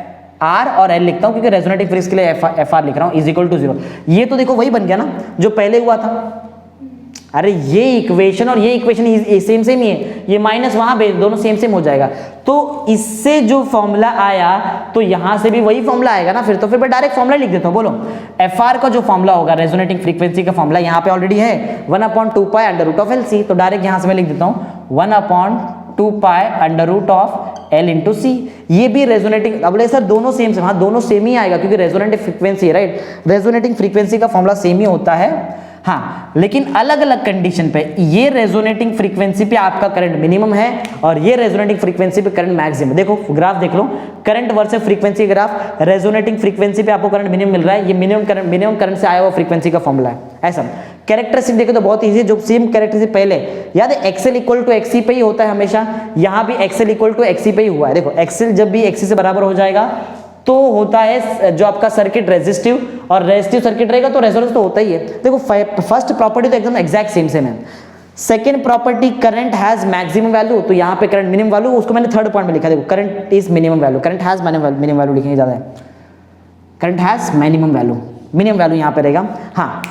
और L लिखता हूं क्योंकि रेजोनेटिव फ्रीक्वेंसी के लिए FR लिख रहा हूं, इज इक्वल टू 0। ये तो देखो वही बन गया ना जो पहले हुआ था, अरे ये इक्वेशन और ये इक्वेशन सेम सेम ही है, ये माइनस वहां भेज, दोनों सेम सेम हो जाएगा। तो इससे जो फॉर्मूला आया तो यहां से भी वही फॉर्मूला आएगा ना फिर, तो फिर मैं डायरेक्ट फॉर्मूला लिख देता हूं। बोलो एफआर का जो फॉर्मूला होगा रेजोनेटिंग फ्रीक्वेंसी का फॉर्मूला यहाँ पे ऑलरेडी है 1/2π√LC, तो डायरेक्ट यहां से मैं लिख देता हूं 1/2π√L इंटू सी। ये भी रेजोनेटिंग, अब बोले सर दोनों सेम से, हाँ दोनों सेम ही आएगा क्योंकि रेजोनेटिंग फ्रीक्वेंसी है, राइट। रेजोनेटिंग फ्रीक्वेंसी का फॉर्मूला सेम ही होता है, हाँ, लेकिन अलग अलग कंडीशन पे। ये रेजोनेटिंग फ्रीक्वेंसी पे आपका करंट मिनिमम है और ये रेजोनेटिंग फ्रीक्वेंसी पे करंट मैक्सिमम। देखो ग्राफ देख लो, current versus frequency graph. Resonating frequency पे आपको करंट मिनिमम मिल रहा है, ये मिनिमम करंट से आया हुआ फ्रीक्वेंसी का फॉर्मूला है। ऐसा कैरेक्टरिस्टिक देखो तो बहुत इजी है, जो सेम कैरेक्टरिस्टिक पहले याद है एक्सएल इक्वल टू एक्सी पे ही होता है हमेशा, यहाँ भी एक्सएल इक्वल टू एक्सी पे ही हुआ है। देखो एक्सएल जब भी एक्सी से बराबर हो जाएगा तो होता है जो आपका सर्किट रेजिस्टिव, और रेजिस्टिव सर्किट रहेगा तो रेजोनेंस तो होता ही है। देखो फर्स्ट प्रॉपर्टी तो एकदम एग्जैक्ट सेम सेम है। Second property current has maximum value, तो यहाँ पे करंट मिनिमम वैल्यू, उसको मैंने थर्ड पॉइंट में लिखा। देखो current is minimum value, current has minimum value लिखेंगे ज्यादा है, करंट हैज मिनिमम वैल्यू यहाँ पे रहेगा। हाँ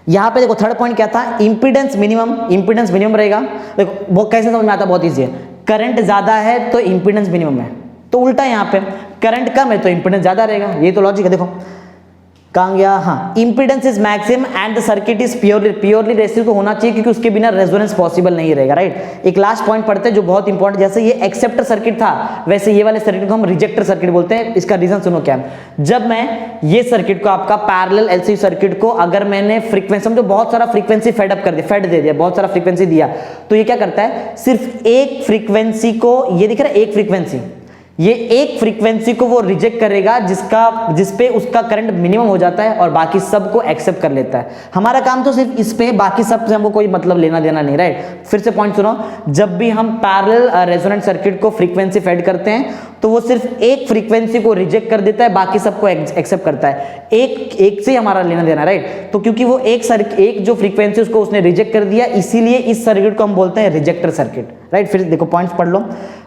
यहाँ पे देखो थर्ड पॉइंट क्या था, इंपीडेंस मिनिमम रहेगा। देखो वो कैसे समझ में आता, बहुत ईजी है। करंट ज्यादा है तो इंपीडेंस मिनिमम है, तो उल्टा यहाँ पे करंट कम है तो इंपीडेंस ज्यादा रहेगा, ये तो लॉजिक है। देखो कहाँ गया, हाँ, impedance is maximum and the circuit is purely resistive तो होना चाहिए क्योंकि उसके बिना रेजोनेंस पॉसिबल नहीं रहेगा, राइट। एक लास्ट पॉइंट पढ़ते हैं जो बहुत इंपॉर्टेंट, जैसे ये एक्सेप्टर सर्किट था वैसे ये वाले सर्किट को हम रिजेक्टर सर्किट बोलते हैं। इसका रीजन सुनो क्या है, जब मैं ये सर्किट को आपका पैरेलल एलसी सर्किट को अगर मैंने फ्रीक्वेंसी में बहुत सारा फ्रीक्वेंसी फेड दे दिया, बहुत सारा फ्रीक्वेंसी दिया, तो ये क्या करता है, सिर्फ एक फ्रीक्वेंसी को, ये दिख रहा है एक फ्रीक्वेंसी, ये एक फ्रीक्वेंसी को वो रिजेक्ट करेगा जिसपे उसका करंट मिनिमम हो जाता है और बाकी सब को एक्सेप्ट कर लेता है। हमारा काम तो सिर्फ इस पे, बाकी सब से हमको कोई मतलब लेना देना नहीं, राइट। फिर से पॉइंट सुनो, जब भी हम पैरेलल रेजोनेंट सर्किट को फ्रीक्वेंसी फेड करते हैं तो वो सिर्फ एक फ्रीक्वेंसी को रिजेक्ट कर देता है, बाकी सबको एक्सेप्ट करता है। एक से हमारा लेना देना, राइट। तो क्योंकि वो एक जो फ्रीक्वेंसी उसको उसने रिजेक्ट कर दिया, इसीलिए इस सर्किट को हम बोलते हैं रिजेक्टर सर्किट, राइट। फिर देखो पॉइंट्स पढ़ लो,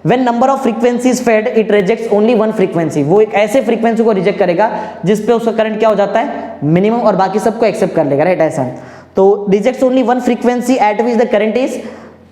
when number of frequencies fed it rejects only one frequency, वो एक ऐसे फ्रीक्वेंसी को रिजेक्ट करेगा जिसपे उसका करंट क्या हो जाता है, मिनिमम, और बाकी सबको एक्सेप्ट कर लेगा, राइट। ऐसा तो rejects only one frequency at which the current is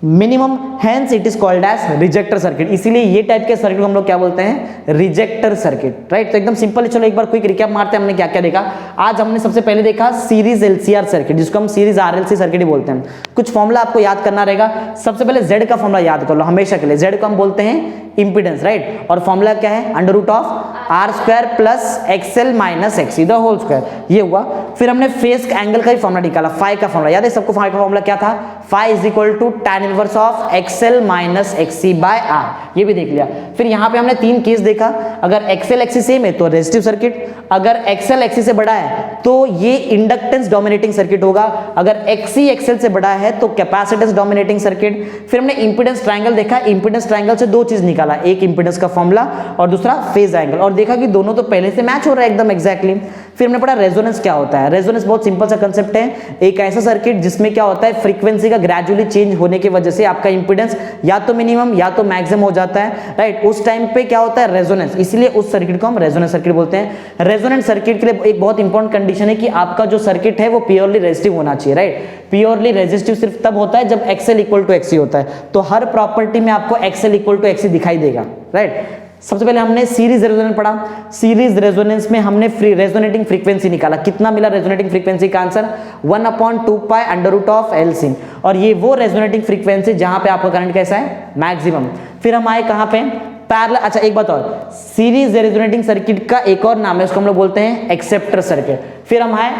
minimum, hence it is called as rejecter circuit. इसीलिए ये टाइप के सर्किट को हम लोग क्या बोलते हैं, रिजेक्टर सर्किट, राइट। तो एकदम सिंपल है। चलो एक बार क्विक रिकैप मारते हैं, हमने क्या क्या देखा। आज हमने सबसे पहले देखा सीरीज एलसीआर सर्किट, जिसको हम सीरीज आरएलसी सर्किट ही बोलते हैं। कुछ फॉर्मूला आपको याद करना रहेगा। सबसे पहले जेड का फॉर्मूला याद कर लो हमेशा के लिए। जेड को हम बोलते हैं इंपीडेंस, राइट, और फॉर्मूला क्या है, √R² plus XL minus XC the whole square, ये हुआ। फिर हमने फेस एंगल का ही फॉर्मूला निकाला, फाई का फॉर्मूला याद है सबको। फाई का फॉर्मूला क्या था, phi is equal to tan inverse of XL minus XC by R, ये भी देख लिया। फिर यहाँ पे हमने तीन केस देखा, अगर XL XC सेम है तो रेजिस्टिव सर्किट, अगर XL XC से बड़ा है तो ये इंडक्टेंस डोमिनेटिंग सर्किट होगा, अगर XC XL से बड़ा है तो कैपेसिटेंस डोमिनेटिंग सर्किट। फिर हमने इंपीडेंस ट्रायंगल देखा, इंपीडेंस ट्रायंगल से दो चीज निकाला, एक इंपीडेंस का फॉर्मूला और दूसरा फेज एंगल, और देखा कि दोनों तो पहले से मैच हो रहा है एकदम एग्जैक्टली। फिर हमने पढ़ा रेजोनेंस क्या होता है। रेजोनेंस बहुत सिंपल सा कंसेप्ट है, एक ऐसा सर्किट जिसमें क्या होता है, फ्रीक्वेंसी का ग्रेजुअली चेंज होने की वजह से आपका इंपीडेंस या तो मिनिमम या तो मैक्सिमम हो जाता है, राइट। उस टाइम पे क्या होता है, रेजोनेंस, इसलिए उस सर्किट को हम रेजोनेंस सर्किट बोलते हैं। रेजोनेंट सर्किट के लिए एक बहुत इंपॉर्टेंट कंडीशन है कि आपका जो सर्किट है वो प्योरली रेजिस्टिव होना चाहिए, राइट। प्योरली रेजिस्टिव सिर्फ तब होता है जब XL इक्वल टू XC होता है, तो हर प्रॉपर्टी में आपको XL इक्वल टू XC दिखाई देगा, राइट। सबसे पहले हमने सीरीज रेजोनेंस पढ़ा। सीरीज रेजोनेंस में हमने रेजोनेटिंग फ्रीक्वेंसी निकाला, कितना मिला रेजोनेटिंग फ्रीक्वेंसी का आंसर 1/2π√LC, और ये वो रेजोनेटिंग फ्रीक्वेंसी जहां पे आपका करंट कैसा है, मैक्सिमम। फिर हम आए कहां पे, पैरेलल। अच्छा एक बात और, सीरीज रेजोनेटिंग सर्किट का एक और नाम है, उसको हम लोग बोलते हैं एक्सेप्टर सर्किट। फिर हम आए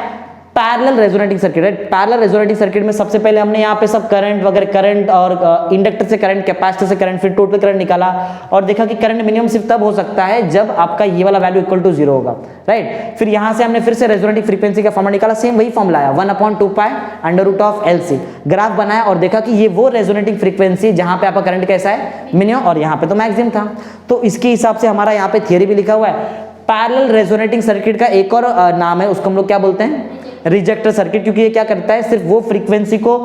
parallel resonating circuit, right. Parallel resonating circuit में सबसे पहले हमने यहाँ पे सब करंट वगैरह, करंट और इंडक्टर से करंट, कैपेसिटर से करंट, फिर टोटल करंट निकाला और देखा कि करंट मिनिमम सिर्फ तब हो सकता है जब आपका ये वाला वैल्यू इक्वल टू 0 होगा, राइट। फिर यहाँ से हमने फिर से रेजोनेटिंग फ्रीक्वेंसी का फॉर्मूला निकाला, सेम वही फॉर्मूला आया 1/2π√LC, ग्राफ बनाया और देखा कि ये वो रेजोनेटिंग फ्रीक्वेंसी जहां पे आपका करंट कैसा है, मिनिमम, और यहाँ पे तो मैक्सिमम था। तो इसके हिसाब से हमारा यहाँ पे थियरी भी लिखा हुआ है। पैरेलल रेजोनेटिंग सर्किट का एक और नाम है, उसको हम लोग क्या बोलते हैं, रिजेक्टर सर्किट, क्योंकि ये क्या करता है, सिर्फ वो फ्रीक्वेंसी को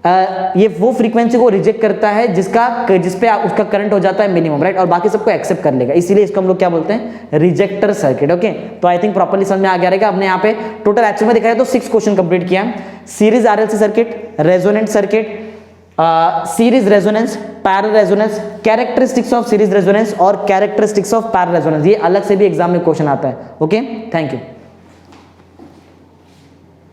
ये वो फ्रीक्वेंसी को रिजेक्ट करता है जिस पे उसका करंट हो जाता है मिनिमम, राइट, और बाकी सबको एक्सेप्ट कर लेगा, इसीलिए इसको हम लोग क्या बोलते हैं, रिजेक्टर सर्किट। ओके, तो आई थिंक प्रॉपर्ली समझ में आ गया रहेगा। हमने यहाँ पे टोटल एक्चुअल में दिखाया तो 6 क्वेश्चन कंप्लीट किया है। Series RLC circuit, resonant circuit, series resonance, parallel resonance, characteristics of series resonance और कैरेक्टरिस्टिक्स ऑफ पैरेलल रेजोनेंस, ये अलग से भी एग्जाम में क्वेश्चन आता है। Okay, thank you.